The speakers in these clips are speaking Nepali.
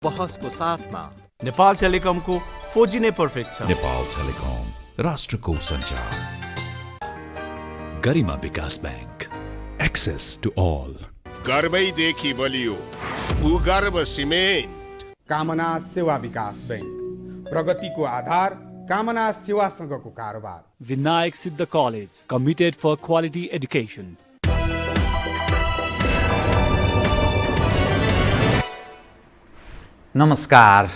बहसको साथमा नेपाल टेलिकमको 4G नै पर्फेक्ट छ। नेपाल टेलिकम राष्ट्रको सञ्चार। गरिमा विकास बैंक, एक्सेस टु ऑल। गर्वैदेखि बलियो भूगर्भ सिमेन्ट। कामना सेवा विकास बैंक, प्रगतिको आधार कामना सेवासँगको कारोबार। Vinayak Siddha college, committed for quality education. नमस्कार,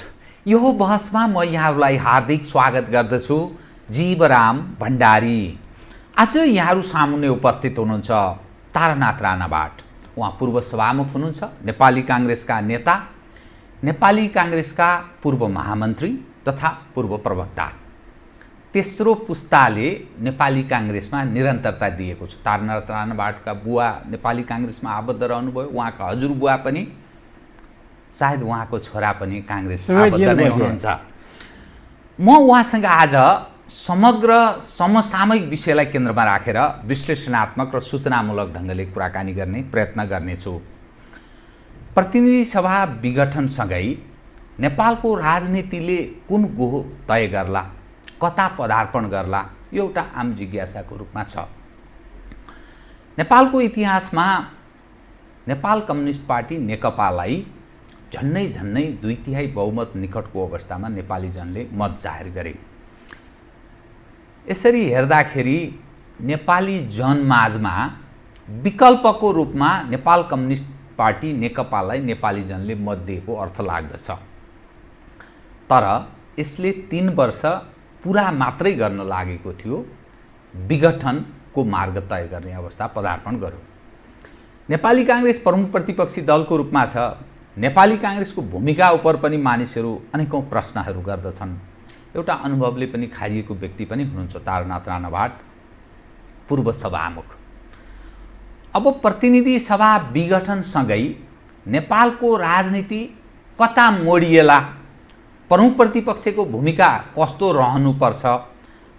यो बहसमा म यहाँहरूलाई हार्दिक स्वागत गर्दछु। जीवराम भण्डारी। आज यहाँहरू सामुन्ने उपस्थित हुनुहुन्छ तारानाथ राणाबाट। उहाँ पूर्व सभामुख हुनुहुन्छ, नेपाली काङ्ग्रेसका नेता, नेपाली काङ्ग्रेसका पूर्व महामन्त्री तथा पूर्व प्रवक्ता। तेस्रो पुस्ताले नेपाली काङ्ग्रेसमा निरन्तरता दिएको छ। तारानाथ राणाबाटका बुवा नेपाली काङ्ग्रेसमा आबद्ध रहनुभयो। उहाँका हजुरबुवा पनि, सायद उहाँको छोरा पनि काङ्ग्रेसमा आबद्ध नै हुनुहुन्छ। म उहाँसँग आज समग्र समसामयिक विषयलाई केन्द्रमा राखेर विश्लेषणात्मक र सूचनामूलक ढङ्गले कुराकानी गर्ने प्रयत्न गर्नेछु। प्रतिनिधि सभा विघटनसँगै नेपालको राजनीतिले कुन गोह तय गर्ला, कता पदार्पण गर्ला, यो एउटा आम जिज्ञासाको रूपमा छ। नेपालको इतिहासमा नेपाल कम्युनिस्ट पार्टी नेकपालाई झन्नै 2/3 बहुमत निकटको अवस्थामा नेपाली जनले मत जाहेर गरे। यसरी हेर्दाखेरि नेपाली जनमाझमा विकल्पको रूपमा नेपाल कम्युनिस्ट पार्टी नेकपालाई नेपाली जनले मत दिएको अर्थ लाग्दछ। तर यसले 3 वर्ष पुरा मात्रै गर्न लागेको थियो, विघटनको मार्ग तय गर्ने अवस्था पदार्पण गर्यो। नेपाली काङ्ग्रेस प्रमुख प्रतिपक्षी दलको रूपमा छ। नेपाली काङ्ग्रेसको भूमिका उप पनि मानिसहरू अनेकौं प्रश्नहरू गर्दछन्। एउटा अनुभवले पनि खारिएको व्यक्ति पनि हुनुहुन्छ तारानाथ राणाबाट, पूर्व सभामुख। अब प्रतिनिधि सभा विघटनसँगै नेपालको राजनीति कता मोडिएला, प्रमुख प्रतिपक्षको भूमिका कस्तो रहनुपर्छ,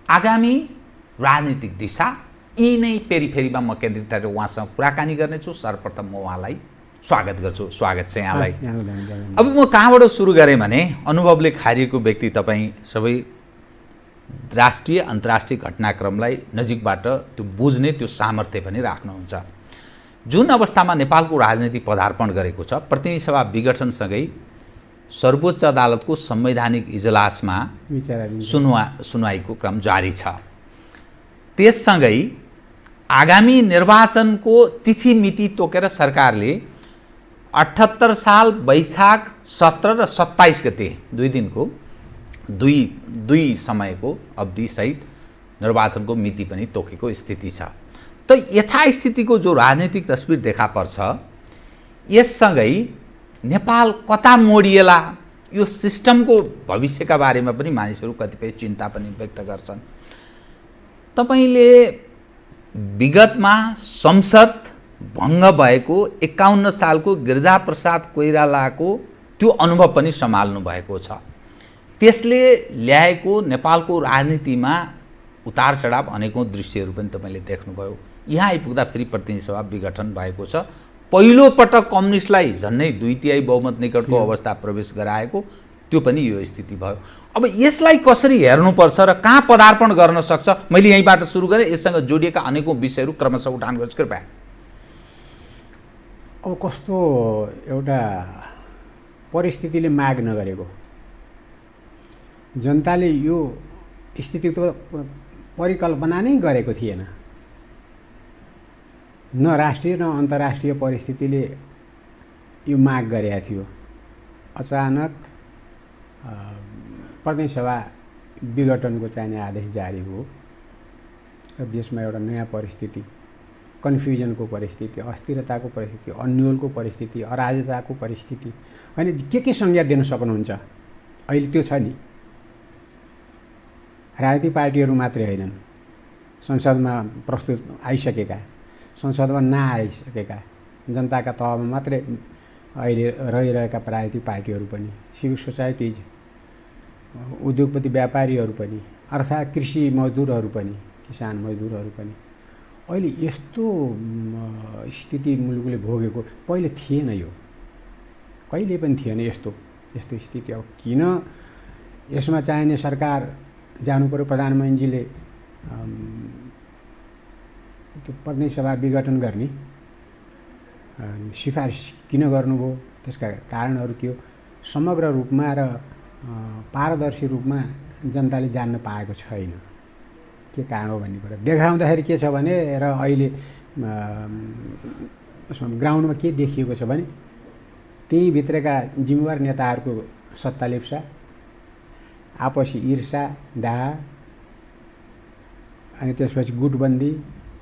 आगामी राजनीतिक दिशा, यी नै फेरिमा म केन्द्रित गरेर उहाँसँग कुराकानी गर्नेछु। सर्वप्रथम म उहाँलाई स्वागत गर्छु। स्वागत छ यहाँलाई। अब म कहाँबाट सुरु गरेँ भने, अनुभवले खारिएको व्यक्ति तपाईँ सबै राष्ट्रिय अन्तर्राष्ट्रिय घटनाक्रमलाई नजिकबाट त्यो बुझ्ने त्यो सामर्थ्य पनि राख्नुहुन्छ। जुन अवस्थामा नेपालको राजनीति पदार्पण गरेको छ, प्रतिनिधि सभा विघटनसँगै सर्वोच्च अदालतको संवैधानिक इजलासमा सुनवाईको क्रम जारी छ। त्यससँगै आगामी निर्वाचनको तिथि मिति तोकेर सरकारले 78 साल वैशाख 17 र 27 गते 2 दिनको दुई समयको अवधि सहित निर्वाचनको मिति पनि तोकेको स्थिति छ। त यथास्थितिको जो राजनीतिक तस्बिर देखा पर्छ, यससँगै नेपाल कता मोडिएला, यो सिस्टमको भविष्यका बारेमा पनि मानिसहरू कतिपय चिन्ता पनि व्यक्त गर्छन्। तपाईले विगतमा संसद भङ्ग भएको 51 सालको गिरिजाप्रसाद कोइरालाको त्यो अनुभव पनि सम्हाल्नु भएको छ। त्यसले ल्याएको नेपालको राजनीतिमा उतार चढाव अनेकौं दृश्यहरू पनि तपाईले देख्नुभयो। यहाँ आइपुग्दा फेरि प्रतिनिधि सभा विघटन भएको छ। पहिलो पटक कम्युनिस्टलाई झन्नै 2/3 बहुमत निकटको अवस्था प्रवेश गराएको, त्यो पनि यो स्थिति भयो। अब यसलाई कसरी हेर्नुपर्छ र कहाँ पदार्पण गर्न सक्छ, मैले यहीँबाट सुरु गरेँ। यससँग जोडिएका अनेकौं विषयहरू क्रमशः उठान गर्छु, कृपया। अब कस्तो एउटा परिस्थितिले माग नगरेको, जनताले यो स्थितिको परिकल्पना नै गरेको थिएन। न राष्ट्रिय न अन्तर्राष्ट्रिय परिस्थितिले यो माग गरेका थियो। अचानक प्रतिनिधि सभा विघटनको चाहिने आदेश जारी भयो र देशमा एउटा नयाँ परिस्थिति, कन्फ्युजनको परिस्थिति, अस्थिरताको परिस्थिति, अन्योलको परिस्थिति, अराजकताको परिस्थिति, होइन के संज्ञा दिन सक्नुहुन्छ अहिले त्यो छ नि। राजनीतिक पार्टीहरू मात्रै होइनन्, संसदमा प्रस्तुत आइसकेका, संसदमा नआइसकेका, जनताका तहमा मात्रै अहिले रहिरहेका राजनीतिक पार्टीहरू पनि, सिभिल सोसाइटिज, उद्योगपति व्यापारीहरू पनि, अर्थात् कृषि मजदुरहरू पनि, किसान मजदुरहरू पनि अहिले यस्तो स्थिति मुलुकले भोगेको पहिले थिएन। यो कहिले पनि थिएन यस्तो। यस्तो स्थिति। अब किन यसमा चाहिने सरकार जानु पर्यो, प्रधानमन्त्रीले त्यो प्रतिनिधि सभा विघटन गर्ने सिफारिस किन गर्नुभयो, त्यसका कारणहरू के हो, समग्र रूपमा र पारदर्शी रूपमा जनताले जान्न पाएको छैन, के कारण हो भन्ने कुरा देखाउँदाखेरि के छ भने, र अहिले ग्राउन्डमा के देखिएको छ भने त्यही भित्रका जिम्मेवार नेताहरूको सत्तालेप्सा, आपसी ईर्षा डाह, अनि त्यसपछि गुटबन्दी,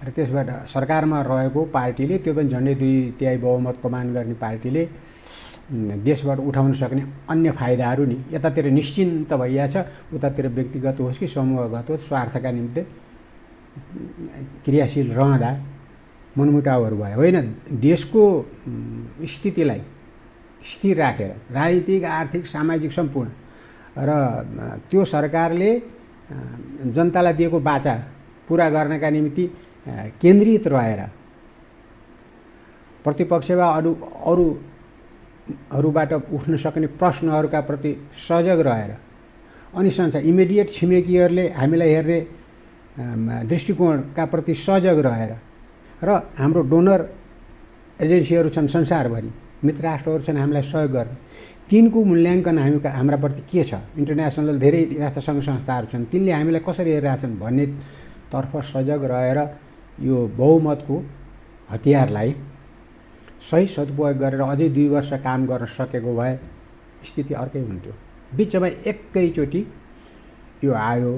र त्यसबाट सरकारमा रहेको पार्टीले, त्यो पनि झन्डै 2/3 बहुमत कमान गर्ने पार्टीले देशबाट उठाउन सक्ने अन्य फाइदाहरू नि यतातिर निश्चिन्त भइरहेछ, उतातिर व्यक्तिगत होस् कि समूहगत होस् स्वार्थका निम्ति क्रियाशील रहँदा मनमुटावहरू भयो। होइन, देशको स्थितिलाई स्थिर राखेर राजनीतिक, आर्थिक, सामाजिक सम्पूर्ण र त्यो सरकारले जनतालाई दिएको बाचा पुरा गर्नका निम्ति केन्द्रित रहेर प्रतिपक्षमा अरूबाट उठ्न सक्ने प्रश्नहरूका प्रति सजग रहेर, अनि संसार इमिडिएट छिमेकीहरूले हामीलाई हेर्ने दृष्टिकोणका प्रति सजग रहेर, र हाम्रो डोनर एजेन्सीहरू छन् संसारभरि, मित्र राष्ट्रहरू छन् हामीलाई सहयोग गर्ने, तिनको मूल्याङ्कन हाम्राप्रति के छ, इन्टरनेसनल धेरै यस्ता सङ्घ संस्थाहरू छन्, तिनले हामीलाई कसरी हेरिरहेछन् भन्नेतर्फ सजग रहेर यो बहुमतको हतियारलाई सही सदुपयोग गरेर अझै 2 वर्ष काम गर्न सकेको भए स्थिति अर्कै हुन्थ्यो। बिचमा एकैचोटि यो आयो।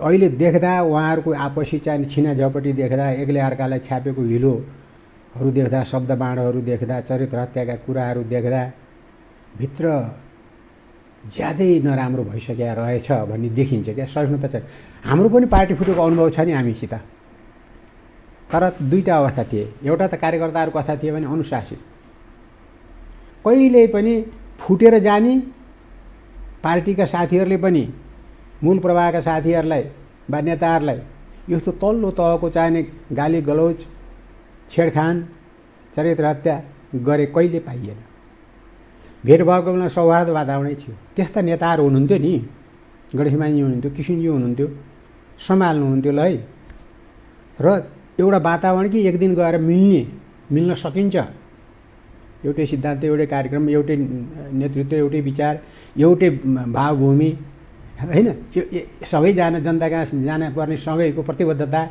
अहिले देख्दा उहाँहरूको आपसी चाहिँ छिनाझपटी देख्दा, एकले अर्कालाई छ्यापेको हिलोहरू देख्दा, शब्दबाणहरू देख्दा, चरित्र हत्याका कुराहरू देख्दा भित्र ज्यादै नराम्रो भइसकेको रहेछ भन्ने देखिन्छ क्या, सहिष्णुता छ। हाम्रो पनि पार्टी फुटेको अनुभव छ नि हामीसित, तर 2टा अवस्था थिए। एउटा त कार्यकर्ताहरूको कथा थिए भने अनुशासित, कहिल्यै पनि फुटेर जाने, पार्टीका साथीहरूले पनि मूल प्रवाहका साथीहरूलाई वा नेताहरूलाई यस्तो तल्लो तहको चाहिने गाली गलौज, छेडखान, चरित्र हत्या गरे कहिले पाइएन। भेट भएको बेला सौहार्द वातावरणै थियो। त्यस्ता नेताहरू हुनुहुन्थ्यो नि, गणेशमानजी हुनुहुन्थ्यो, किसिनजी हुनुहुन्थ्यो, सम्हाल्नुहुन्थ्यो ल है। र एउटा वातावरण कि एक दिन गएर मिल्न सकिन्छ, एउटै सिद्धान्त, एउटै कार्यक्रम, एउटै नेतृत्व, एउटै विचार, एउटै भावभूमि, होइन, सबैजना जनता कहाँ जान पर्ने सँगैको प्रतिबद्धता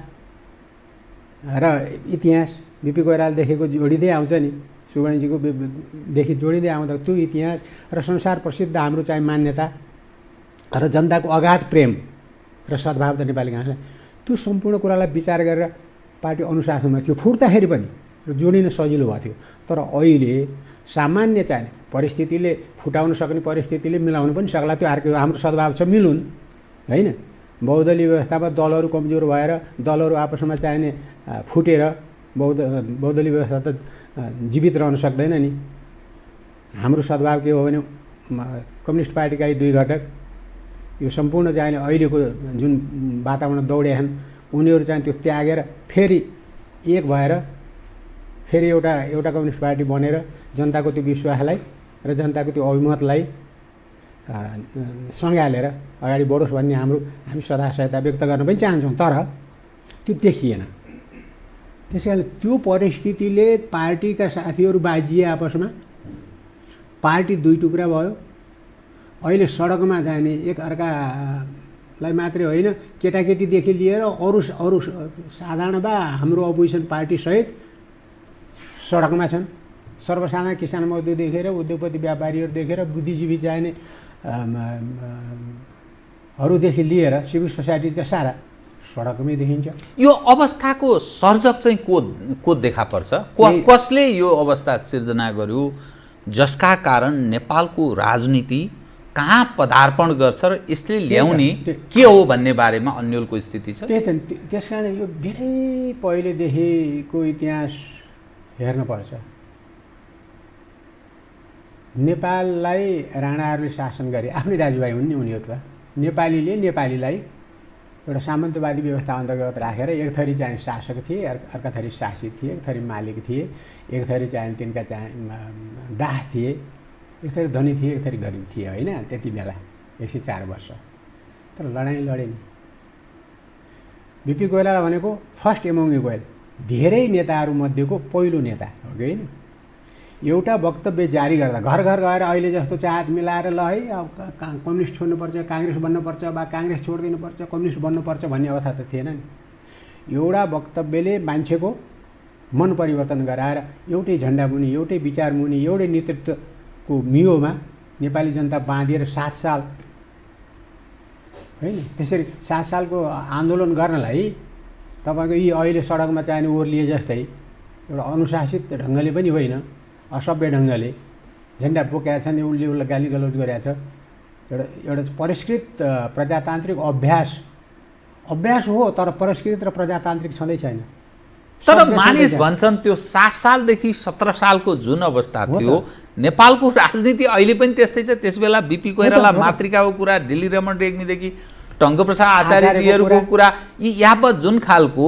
र इतिहास बिपी कोइराला देखेको जोडिँदै आउँछ नि, सुवर्णजीको देखि जोडिँदै आउँदा त्यो इतिहास र संसार प्रसिद्ध हाम्रो चाहिँ मान्यता र जनताको अगाध प्रेम र सद्भाव त नेपाली काङ्ग्रेसलाई, त्यो सम्पूर्ण कुरालाई विचार गरेर पार्टी अनुशासनमा थियो, फुट्दाखेरि पनि जोडिन सजिलो भएको थियो। तर अहिले सामान्य चाहिँ परिस्थितिले फुटाउन सक्ने परिस्थितिले मिलाउनु पनि सक्ला, त्यो अर्को हाम्रो सद्भाव छ, मिलुन्, होइन। बहुदलीय व्यवस्थामा दलहरू कमजोर भएर दलहरू आपसमा चाहिने फुटेर बहुदलीय व्यवस्था त जीवित रहन सक्दैन नि। हाम्रो सद्भाव के हो भने कम्युनिस्ट पार्टीका यी 2 घटक यो सम्पूर्ण चाहिने अहिलेको जुन वातावरण दौडे छन् उनीहरू चाहिँ त्यो त्यागेर फेरि एक भएर फेरि एउटा कम्युनिस्ट पार्टी बनेर जनताको त्यो विश्वासलाई र जनताको त्यो अभिमतलाई सँगालेर अगाडि बढोस् भन्ने हामी सदा सहायता व्यक्त गर्न पनि चाहन्छौँ, तर त्यो देखिएन। त्यसैले त्यो परिस्थितिले पार्टीका साथीहरू बाजिए आपसमा, पार्टी 2 टुक्रा भयो। अहिले सडकमा जाने एक अर्कालाई मात्रै होइन, केटाकेटीदेखि लिएर अरू साधारण वा हाम्रो अपोजिसन पार्टी सहित सडकमा छन्। सर्वसाधारण किसान मजदुर देखेर, उद्योगपति व्यापारीहरू देखेर, बुद्धिजीवी चाहिने हरूदेखि लिएर सिभिल सोसाइटीका सारा सडकमै देखिन्छ। यो अवस्थाको सर्जक चाहिँ को देखा पर्छ? कसले यो अवस्था सिर्जना गर्यो जसका कारण नेपालको राजनीति कहाँ पदार्पण गर्छ र यसले ल्याउने के हो भन्ने बारेमा अन्यलको स्थिति छ? त्यही त, त्यसकारण यो धेरै पहिलेदेखिको इतिहास हेर्नुपर्छ। नेपाललाई राणाहरूले शासन गरे, आफ्नै दाजुभाइ हुन् नि उनीहरू त। नेपालीले नेपालीलाई एउटा सामन्तवादी व्यवस्था अन्तर्गत राखेर एक थरी चाहिँ शासक थिए, अर्का थरी शासित थिए, एक थरी मालिक थिए, एक थरी चाहिँ तिनका चाहिँ दाह थिए, एक थरी धनी थिए एक थरी गरिब थिए होइन त्यति बेला 104 वर्ष तर लडाइँ लडे नि। बिपी कोइराला भनेको फर्स्ट एमोङ इक्वल धेरै नेताहरूमध्येको पहिलो नेता हो कि होइन। एउटा वक्तव्य जारी गर्दा घर घर गएर अहिले जस्तो चाहत मिलाएर ल है अब कम्युनिस्ट छोड्नुपर्छ काङ्ग्रेस बन्नुपर्छ वा काङ्ग्रेस छोडिदिनुपर्छ कम्युनिस्ट बन्नुपर्छ भन्ने अवस्था त थिएन नि। एउटा वक्तव्यले मान्छेको मन परिवर्तन गराएर एउटै झन्डा मुनि एउटै विचार मुनि एउटै नेतृत्वको मियोमा नेपाली जनता बाँधिएर 7 साल होइन। त्यसरी 7 सालको आन्दोलन गर्नलाई तपाईँको यी अहिले सडकमा चाहिने ओर्लिए जस्तै एउटा अनुशासित ढङ्गले पनि होइन असभ्य ढङ्गले झन्डा बोकेका छन् उसले गाली गलौज गरेका छ। एउटा परिष्कृत प्रजातान्त्रिक अभ्यास हो तर परिष्कृत र प्रजातान्त्रिक छँदै छैन। तर मानिस भन्छन् त्यो 7 सालदेखि 17 सालको जुन अवस्था थियो नेपालको राजनीति अहिले पनि त्यस्तै छ। त्यसबेला बिपी कोइराला मातृकाको कुरा दिल्ली रमण रेग्मीदेखि टङ्कप्रसाद आचार्यजीहरूको कुरा यी यावत जुन खालको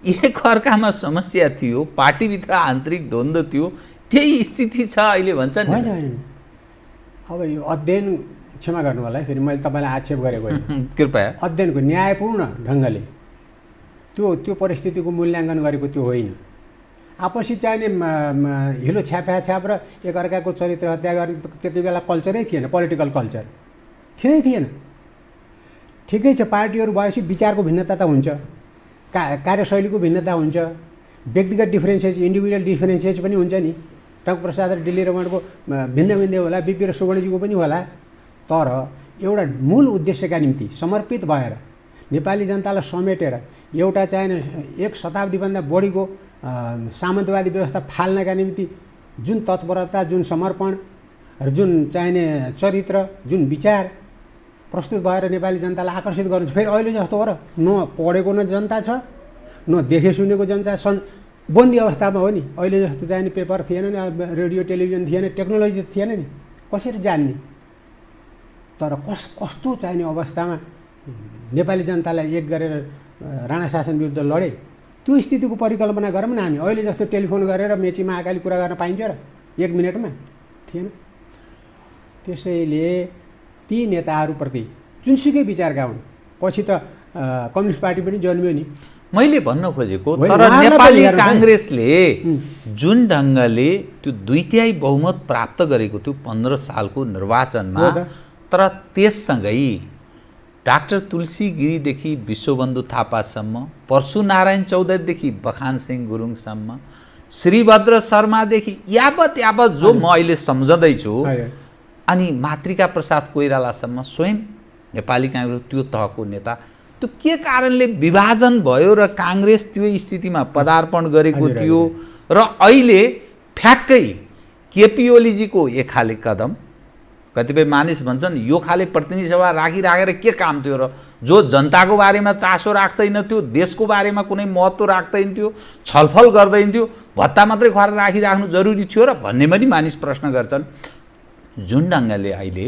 एक अर्कामा समस्या थियो पार्टीभित्र आन्तरिक द्वन्द्व थियो त्यही स्थिति छ अहिले भन्छन्। होइन अब यो अध्ययन क्षमा गर्नु होला है फेरि मैले तपाईँलाई आक्षेप गरेको कृपया अध्ययनको न्यायपूर्ण ढङ्गले त्यो परिस्थितिको मूल्याङ्कन गरेको त्यो होइन। आपसी चाहिने हिलो छ्याप र एकअर्काको चरित्र हत्या गर्ने त्यति बेला कल्चरै थिएन पोलिटिकल कल्चर थिएन। ठिकै छ पार्टीहरू भएपछि विचारको भिन्नता त हुन्छ कार्यशैलीको भिन्नता हुन्छ व्यक्तिगत डिफरेन्सेस इन्डिभिजुअल डिफरेन्सेस पनि हुन्छ नि। टङ्कप्रसाद र दिल्ली रमणको भिन्न होला बिपी र सुवर्णजीको पनि होला तर एउटा मूल उद्देश्यका निम्ति समर्पित भएर नेपाली जनतालाई समेटेर एउटा चाहिने 1 शताब्दीभन्दा बढीको सामन्तवादी व्यवस्था फाल्नका निम्ति जुन तत्परता जुन समर्पण र जुन चाहिने चरित्र जुन विचार प्रस्तुत भएर नेपाली जनतालाई आकर्षित गर्नु छ। फेरि अहिले जस्तो हो र न पढेको न जनता छ न देखे सुनेको जनता बन्दी अवस्थामा हो नि। अहिले जस्तो चाहिने पेपर थिएन नि रेडियो टेलिभिजन थिएन टेक्नोलोजी थिएन नि कसरी जान्ने। तर कस्तो चाहिने अवस्थामा नेपाली जनतालाई एक गरेर राणा शासन विरुद्ध लडे त्यो स्थितिको परिकल्पना गरौँ न हामी। अहिले जस्तो टेलिफोन गरेर मेची महाकाली कुरा गर्न पाइन्छ र 1 मिनटमा थिएन। त्यसैले ती नेताहरूप्रति जुनसुकै विचारका हुन् पछि त कम्युनिस्ट पार्टी पनि जन्मियो नि। मैले भन्न खोजेको तर नेपाली काङ्ग्रेसले जुन ढङ्गले त्यो 2/3 बहुमत प्राप्त गरेको थियो 15 सालको निर्वाचनमा तर त्यससँगै डाक्टर तुलसी गिरीदेखि विश्वबन्धु थापासम्म परशुनारायण चौधरीदेखि बखान सिंह गुरुङसम्म श्रीभद्र शर्मादेखि यावत जो म अहिले सम्झँदैछु अनि मातृका प्रसाद कोइरालासम्म स्वयं नेपाली काङ्ग्रेस त्यो तहको नेता त्यो के कारणले विभाजन भयो र काङ्ग्रेस त्यो स्थितिमा पदार्पण गरेको थियो र अहिले ठ्याक्कै केपी ओलीजीको एक खाले कदम कतिपय मानिस भन्छन् यो खाले प्रतिनिधि सभा राखिराखेर के काम थियो र जो जनताको बारेमा चासो राख्दैन थियो देशको बारेमा कुनै महत्त्व राख्दैन थियो छलफल गर्दैन थियो भत्ता मात्रै खुवाएर राखिराख्नु जरुरी थियो र भन्ने पनि मानिस प्रश्न गर्छन्। जुन ढङ्गले अहिले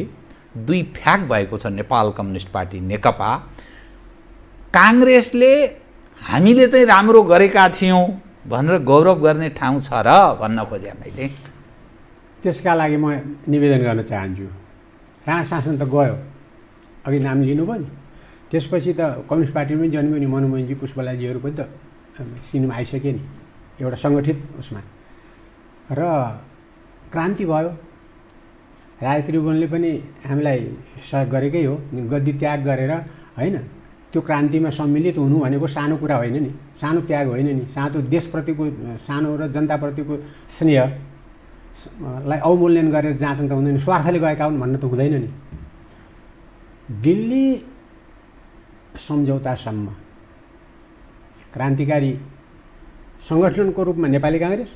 2 फ्याक भएको छ नेपाल कम्युनिस्ट पार्टी नेकपा काङ्ग्रेसले हामीले चाहिँ राम्रो गरेका थियौँ भनेर गौरव गर्ने ठाउँ छ र भन्न खोजे मैले। त्यसका लागि म निवेदन गर्न चाहन्छु राणा शासन त गयो अघि नाम लिनुभयो नि त्यसपछि त कम्युनिस्ट पार्टी पनि जन्मियो नि मनमोहनजी पुष्पलाजीहरू पनि त सिनेमा आइसके नि एउटा सङ्गठित उसमा र क्रान्ति भयो। राजा त्रिभुवनले पनि हामीलाई सहयोग गरेकै हो गद्दी त्याग गरेर होइन। त्यो क्रान्तिमा सम्मिलित हुनु भनेको सानो कुरा होइन नि सानो त्याग होइन नि सानो देशप्रतिको सानो र जनताप्रतिको स्नेहलाई अवमूल्यन गरेर जाँच्न त हुँदैन स्वार्थले गएका हुन् भन्न त हुँदैन नि। दिल्ली सम्झौतासम्म क्रान्तिकारी सङ्गठनको रूपमा नेपाली काङ्ग्रेस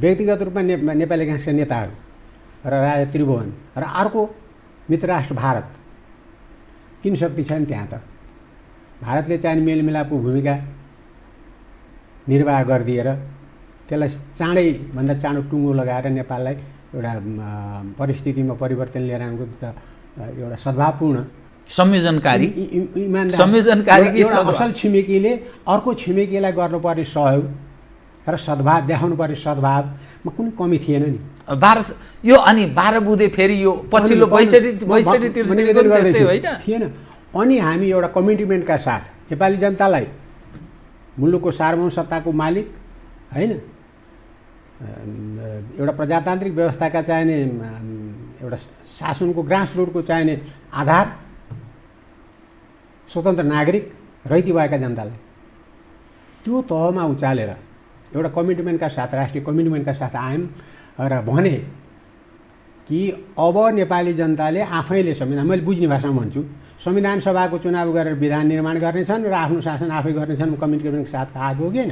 व्यक्तिगत रूपमा नेपाली काङ्ग्रेसका नेताहरू र राजा त्रिभुवन र अर्को मित्र राष्ट्र भारत 3 शक्ति छन् त्यहाँ त। भारतले चाहिने मेलमिलापको भूमिका निर्वाह गरिदिएर त्यसलाई चाँडैभन्दा चाँडो टुङ्गो लगाएर नेपाललाई एउटा परिस्थितिमा परिवर्तन लिएर आउनुको एउटा सद्भावपूर्ण संयोजनकारी असल छिमेकीले अर्को छिमेकीलाई गर्नुपर्ने सहयोग र सद्भाव देखाउनुपर्ने सद्भावमा कुनै कमी थिएन नि। यो अनि 12 बुँदे फेरि यो पछिल्लो 62-63 त्यस्तै होइन थिएन। अनि हामी एउटा कमिटमेन्टका साथ नेपाली जनतालाई मुलुकको सार्वभौमसत्ताको मालिक होइन, एउटा प्रजातान्त्रिक व्यवस्थाका चाहिने एउटा शासनको ग्रासरुटको चाहिने आधार, स्वतन्त्र नागरिक रहित भएका जनतालाई त्यो तहमा उचालेर एउटा कमिटमेन्टका साथ, राष्ट्रिय कमिटमेन्टका साथ आयौँ र भने कि अब नेपाली जनताले आफैले संविधान, मैले बुझ्ने भाषामा भन्छु, संविधान सभाको चुनाव गरेर विधान निर्माण गर्नेछन् र आफ्नो शासन आफै गर्नेछन्, कमिटमेन्टको साथ आएको हो कि होइन।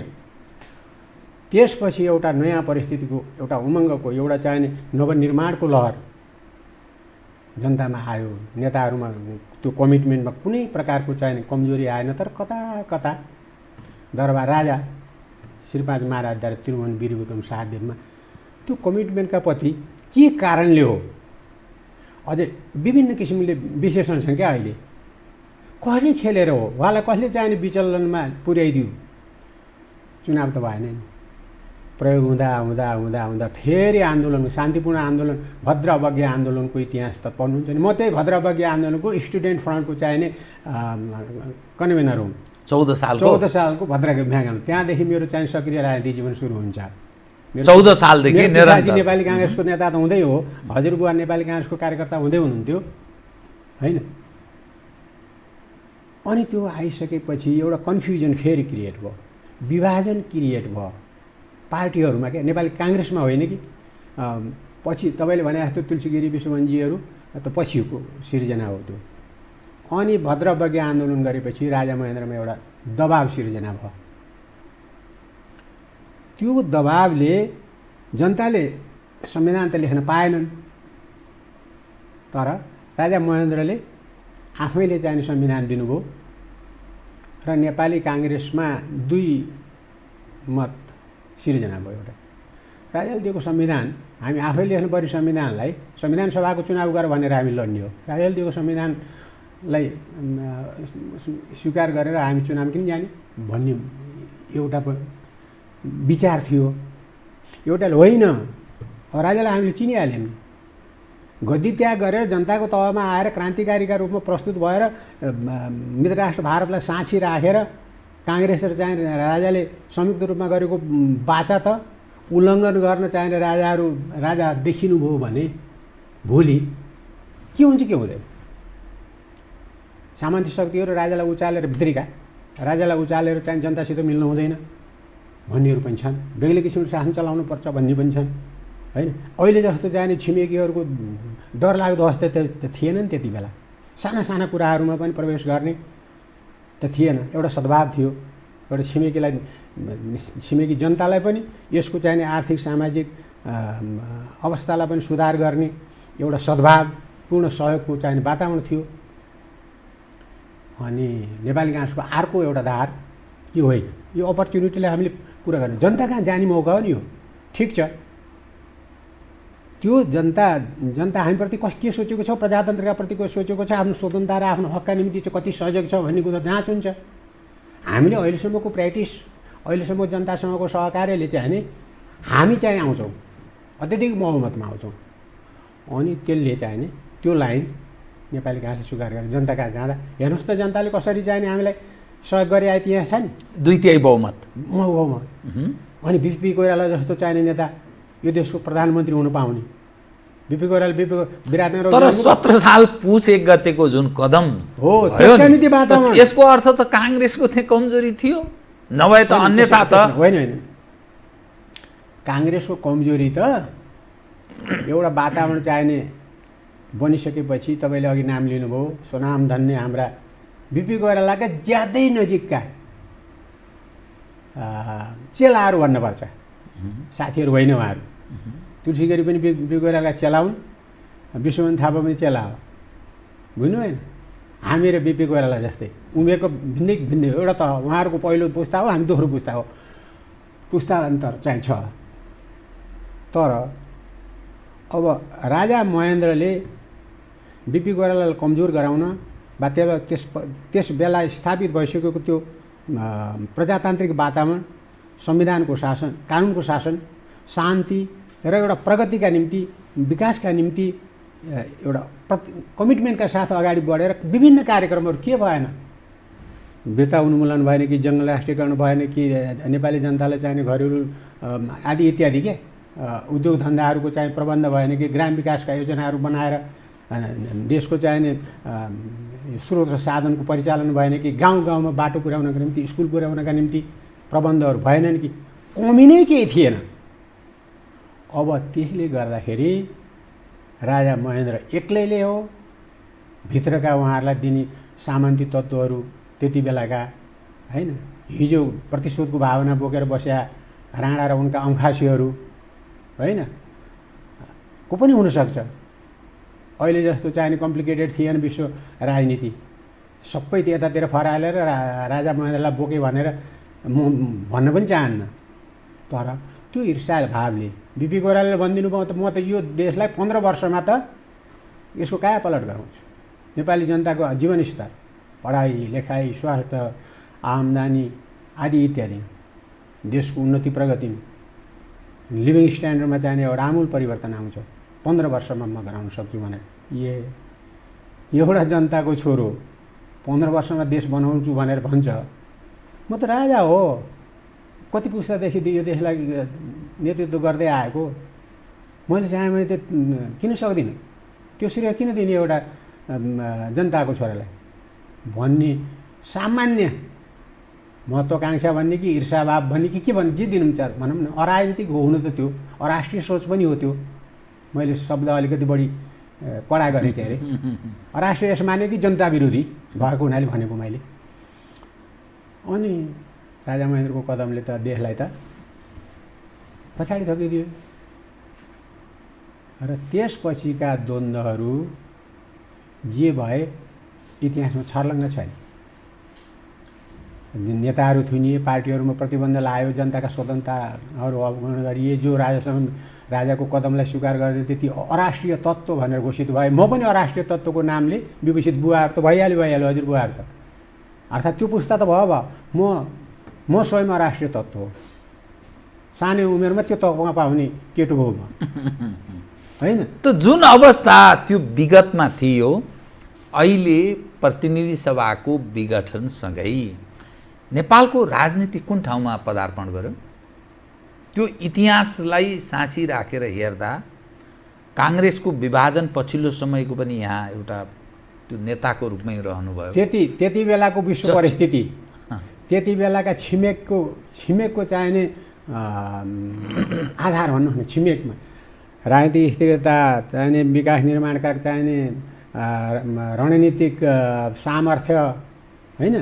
त्यसपछि एउटा नयाँ परिस्थितिको, एउटा उमङ्गको, एउटा चाहिने नवनिर्माणको लहर जनतामा आयो, नेताहरूमा त्यो कमिटमेन्टमा कुनै प्रकारको चाहिने कमजोरी आएन। तर कता कता दरबार राजा श्रीपाद महाराजद्वारा तिरुवन वीरविक्रम शाहदेवमा त्यो कमिटमेन्टका प्रति के कारणले हो, अझै विभिन्न किसिमले विश्लेषण छन् क्या। अहिले कसले खेलेर हो, उहाँलाई कसले चाहिने विचलनमा पुर्याइदियो, चुनाव त भएन नि। प्रयोग हुँदा हुँदा हुँदा हुँदा फेरि आन्दोलन, शान्तिपूर्ण आन्दोलन, भद्र अवज्ञा आन्दोलनको इतिहास त पढ्नुहुन्छ नि। म त्यही भद्र अवज्ञा आन्दोलनको स्टुडेन्ट फ्रन्टको चाहिने कन्भेनर हुँ। 14 सालको भद्र अवज्ञा, त्यहाँदेखि मेरो चाहिँ सक्रिय राजनीतिक जीवन सुरु हुन्छ। 14 सालदेखि निरन्तर नेपाली काङ्ग्रेसको नेता त हुँदै हो, हजुरबुवा नेपाली काङ्ग्रेसको कार्यकर्ता हुँदै हुनुहुन्थ्यो होइन। अनि त्यो आइसकेपछि एउटा कन्फ्युजन फेरि क्रिएट भयो, विभाजन क्रिएट भयो पार्टीहरूमा क्या। नेपाली काङ्ग्रेसमा होइन कि पछि तपाईँले भने जस्तो तुलसीगिरी विश्वमनजीहरू त पछिको सिर्जना हो त्यो। अनि भद्र अवज्ञा आन्दोलन गरेपछि राजा महेन्द्रमा एउटा दबाब सिर्जना भयो। त्यो दबाबले जनताले संविधान त लेख्न पाएनन्, तर राजा महेन्द्रले आफैले चाहिने संविधान दिनुभयो र नेपाली काङ्ग्रेसमा 2 मत सिर्जना भयो। एउटा राजाले दिएको संविधान हामी आफै लेख्नुपर्ने संविधानलाई संविधान सभाको चुनाव गर भनेर हामी लड्ने हो। राजाले दिएको संविधानलाई स्वीकार गरेर हामी चुनाव किन जाने भन्ने एउटा विचार थियो। एउटा होइन, राजालाई हामीले चिनिहाल्यौँ। गद्दी त्याग गरेर जनताको तहमा आएर क्रान्तिकारीका रूपमा प्रस्तुत भएर मित्र राष्ट्र भारतलाई साँची राखेर काङ्ग्रेस र चाहिँ राजाले संयुक्त रूपमा गरेको बाचा त उल्लङ्घन गर्न चाहिने राजा देखिनुभयो भने भोलि के हुन्छ के हुँदैन। सामन्ती शक्तिहरू राजालाई उचालेर, भित्रीका राजालाई उचालेर चाहिँ जनतासित मिल्नु हुँदैन भन्नेहरू पनि छन्। बेग्लै किसिमले शासन चलाउनु पर्छ भन्ने पनि छन् होइन। अहिले जस्तो चाहिने छिमेकीहरूको डरलाग्दो अवस्था त थिएन नि त्यति बेला। साना साना कुराहरूमा पनि प्रवेश गर्ने त थिएन। एउटा सद्भाव थियो, एउटा छिमेकी जनतालाई पनि यसको चाहिने आर्थिक सामाजिक अवस्थालाई पनि सुधार गर्ने एउटा सद्भावपूर्ण सहयोगको चाहिने वातावरण थियो। अनि नेपाली काङ्ग्रेसको अर्को एउटा धार के होइन, यो अपर्च्युनिटीलाई हामीले पुरा गर्ने, जनता कहाँ जाने मौका हो नि यो। ठिक छ, त्यो जनता हामीप्रति के सोचेको छ, प्रजातन्त्रका प्रति के सोचेको छ, आफ्नो स्वतन्त्रता र आफ्नो हकका निम्ति चाहिँ कति सहयोग छ भन्ने कुरा जाँच हुन्छ। हामीले अहिलेसम्मको प्र्याक्टिस, अहिलेसम्म जनतासँगको सहकार्यले चाहिँ नि हामी चाहिँ आउँछौँ, अत्यधिक बहुमतमा आउँछौँ। अनि त्यसले चाहिँ नि त्यो लाइन नेपाली काङ्ग्रेसले स्वीकार गरे। जनता कहाँ जाँदा हेर्नुहोस् त जनताले कसरी चाहिँ हामीलाई सहयोग गरे आए यहाँ छ नि 2/3 बहुमत। अनि बिपी कोइराला जस्तो चाहिने नेता यो देशको प्रधानमन्त्री हुन पाउने, बिपी कोइराला विराटनगर। तर 17 साल पुस 1 गतेको जुन कदम हो यसको अर्थ त काङ्ग्रेसको चाहिँ कमजोरी थियो, नभए त अन्यथा त होइन। काङ्ग्रेसको कमजोरी त एउटा वातावरण चाहिने बनिसकेपछि तपाईँले अघि नाम लिनुभयो सोनाम धन्य हाम्रा बिपी कोइरालाका ज्यादै नजिकका चेलाहरू भन्नुपर्छ, साथीहरू होइन उहाँहरू। तुलसीगिरी पनि बिपी कोइराला चेला हुन्, विश्वमन थापा पनि चेला हो, बुझ्नु होइन। हामी र बिपी कोइराला जस्तै उमेरको भिन्दै एउटा त उहाँहरूको पहिलो पुस्ता हो, हामी दोस्रो पुस्ता हो, पुस्ता अन्तर चाहिँ छ। तर अब राजा महेन्द्रले बिपी कोइरालालाई कमजोर गराउन वा त्यस बेला स्थापित भइसकेको त्यो प्रजातान्त्रिक वातावरण, संविधानको शासन, कानुनको शासन, शान्ति र एउटा प्रगतिका निम्ति विकासका निम्ति एउटा कमिटमेन्टका साथ अगाडि बढेर विभिन्न कार्यक्रमहरू के भएन, बेता उन्मूलन भएन कि जङ्गल राष्ट्रियकरण भएन कि नेपाली जनतालाई चाहिने घरहरू आदि इत्यादि के उद्योग धन्दाहरूको चाहिँ प्रबन्ध भएन कि ग्राम विकासका योजनाहरू बनाएर देशको चाहिने स्रोत र साधनको परिचालन भएन कि गाउँ गाउँमा बाटो पुर्याउनका निम्ति स्कुल पुर्याउनका निम्ति प्रबन्धहरू भएनन् कि कमी नै केही थिएन। अब त्यसले गर्दाखेरि राजा महेन्द्र एक्लैले हो भित्रका उहाँहरूलाई दिने सामन्ती तत्त्वहरू त्यति बेलाका हैन, हिजो प्रतिशोधको भावना बोकेर बस्या राणा र उनका अंखासीहरू हैन को पनि हुनसक्छ। अहिले जस्तो चाहिने कम्प्लिकेटेड थिएन विश्व राजनीति, सबै यतातिर फरालेर राजा महेन्द्रलाई बोके भनेर म भन्न पनि चाहन्न। तर त्यो ईर्ष्या भावले बिपी गोराले भनिदिनु भयो त म त यो देशलाई 15 वर्षमा त यसको कायापलट गराउँछु, नेपाली जनताको जीवनस्तर, पढाइ लेखाइ, स्वास्थ्य, आमदानी आदि इत्यादि देशको उन्नति प्रगतिमा लिभिङ स्ट्यान्डर्डमा चाहिने एउटा आमूल परिवर्तन आउँछ 15 वर्षमा म गराउन सक्छु भने एउटा जनताको छोरो 15 वर्षमा देश बनाउँछु भनेर भन्छ। म त राजा हो, कति पुस्तादेखि यो देशलाई नेतृत्व गर्दै आएको, मैले चाहेँ भने त्यो किन सक्दिनँ, त्यो श्रेय किन दिने एउटा जनताको छोरालाई भन्ने सामान्य महत्त्वाकांक्षा भन्ने कि ईर्ष्याभाव भन्ने कि के भन्ने जे दिनु चाह भनौँ न, अराजनीतिक हुनु त त्यो अराष्ट्रिय सोच पनि हो। त्यो मैले शब्द अलिकति बढी कडा गरेँ के अरे, अराष्ट्रिय माने कि जनता विरोधी भएको हुनाले भनेको मैले। अनि राजा महेन्द्रको कदमले त देशलाई त पछाडि धकिदियो र त्यसपछिका द्वन्द्वहरू जे भए इतिहासमा छर्लङ्ग छैन। नेताहरू थुनिए, पार्टीहरूमा प्रतिबन्ध लायो, जनताका स्वतन्त्रताहरू अवगमन गरिए, जो राजाको कदमलाई स्वीकार गर्दै त्यति अराष्ट्रिय तत्त्व भनेर घोषित भए। म पनि अराष्ट्रिय तत्त्वको नामले विभूषित बुवाहरू त भइहाल्यो हजुर बुवाहरू त, अर्थात् त्यो पुस्ता त भयो। म स्वयं अराष्ट्रिय तत्त्व हो, सानै उमेरमा त्यो तत्त्वमा पाउने केटो हो म होइन। त जुन अवस्था त्यो विगतमा थियो, अहिले प्रतिनिधि सभाको विघटनसँगै नेपालको राजनीति कुन ठाउँमा पदार्पण गर्यो? त्यो इतिहासलाई साँची राखेर हेर्दा काङ्ग्रेसको विभाजन पछिल्लो समयको पनि यहाँ एउटा त्यो नेताको रूपमै रहनुभयो। त्यति बेलाको विश्व परिस्थिति, त्यति बेलाका छिमेकको चाहिने आधार भन्नु न, छिमेकमा राजनीतिक स्थिरता चाहिने, विकास निर्माणका चाहिने रणनीतिक सामर्थ्य होइन,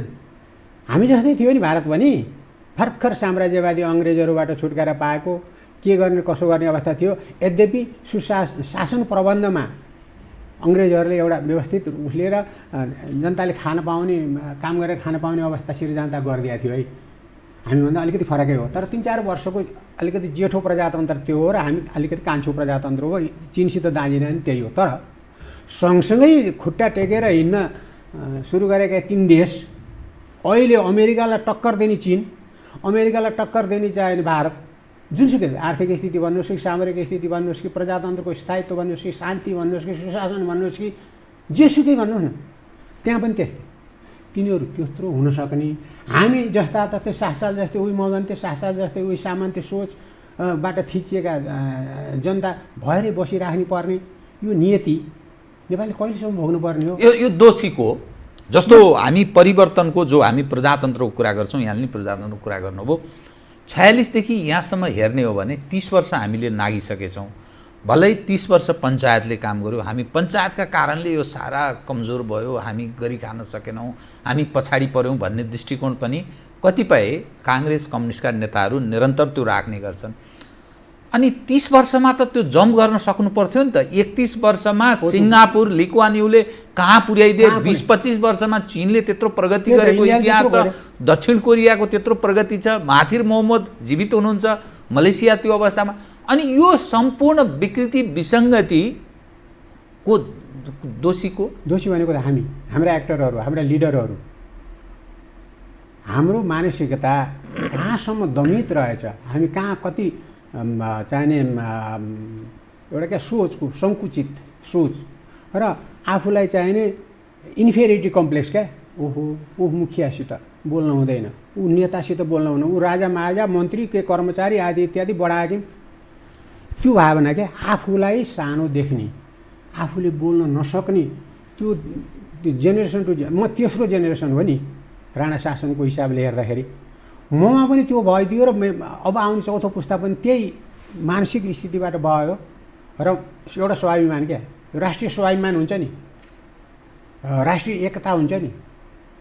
हामी जस्तै थियो नि भारत पनि। भर्खर साम्राज्यवादी अङ्ग्रेजहरूबाट छुटकारा पाएको, के गर्ने कसो गर्ने अवस्था थियो। यद्यपि शासन प्रबन्धमा अङ्ग्रेजहरूले एउटा व्यवस्थित लिएर जनताले खान पाउने, काम गरेर खान पाउने अवस्था सिर्जना गरिदिएको थियो है। हामीभन्दा अलिकति फरकै हो, तर 3-4 वर्षको अलिकति जेठो प्रजातन्त्र त्यो हो र हामी अलिकति कान्छो प्रजातन्त्र हो। चिनसित दाँजिने पनि त्यही हो। तर सँगसँगै खुट्टा टेकेर हिँड्न सुरु गरेका 3 देश, अहिले अमेरिकालाई टक्कर दिने चिन, अमेरिकालाई टक्कर दिने चाहिने भारत, जुनसुकै आर्थिक स्थिति भन्नुहोस् कि सामरिक स्थिति भन्नुहोस् कि प्रजातन्त्रको स्थायित्व भन्नुहोस् कि शान्ति भन्नुहोस् कि सुशासन भन्नुहोस् कि जेसुकै भन्नुहोस् न, त्यहाँ पनि त्यस्तै। तिनीहरू त्यत्रो हुन सक्ने, हामी जस्ता त त्यो शासक जस्तै उही मगन्ते, शासक जस्तै उही सामन्ती सोचबाट थिचिएका जनता भएरै बसिराख्नु पर्ने यो नियति नेपालले कहिलेसम्म भोग्नु पर्ने हो? यो दोषीको जस्तो हामी परिवर्तनको जो हामी प्रजातन्त्रको कुरा गर्छौँ, यहाँले नि प्रजातन्त्रको कुरा गर्नुभयो। 46 देखि यहाँसम्म हेर्ने हो भने 30 वर्ष हामीले नागिसकेछौँ। भलै 30 वर्ष पञ्चायतले काम गर्यो, हामी पञ्चायतका कारणले यो सारा कमजोर भयो, हामी गरी खान सकेनौँ, हामी पछाडि पऱ्यौँ भन्ने दृष्टिकोण पनि कतिपय काङ्ग्रेस कम्युनिस्टका नेताहरू निरन्तर त्यो राख्ने गर्छन्। अनि 30 वर्षमा त त्यो जम्प गर्न सक्नु पर्थ्यो नि त। 31 वर्षमा सिङ्गापुर लिक्वान्यूले कहाँ पुर्याइदिए, 20-25 वर्षमा चीनले त्यत्रो प्रगति गरेको इतिहास छ, दक्षिण कोरियाको त्यत्रो प्रगति छ, महाथिर मोहम्मद जीवित हुनुहुन्छ, मलेसिया त्यो अवस्थामा। अनि यो सम्पूर्ण विकृति विसङ्गतिको दोषी भनेको त हामी, हाम्रा एक्टरहरू, हाम्रा लिडरहरू, हाम्रो मानसिकता कहाँसम्म दमित रहेछ, हामी कहाँ कति चाहिने एउटा क्या सोचको सङ्कुचित सोच र आफूलाई चाहिने इन्फेरिटी कम्प्लेक्स क्या ओहो ऊ मुखियासित बोल्न हुँदैन, ऊ नेतासित बोल्न हुँदैन, ऊ राजा महाराजा मन्त्री के कर्मचारी आदि इत्यादि बढाक्यौँ त्यो भावना क्या आफूलाई सानो देख्ने, आफूले बोल्न नसक्ने त्यो जेनेरेसन टु म तेस्रो जेनेरेसन हो नि राणा शासनको हिसाबले हेर्दाखेरि ममा पनि त्यो भइदियो र अब आउने चौथो पुस्ता पनि त्यही मानसिक स्थितिबाट भयो र एउटा स्वाभिमान क्या राष्ट्रिय स्वाभिमान हुन्छ नि, राष्ट्रिय एकता हुन्छ नि,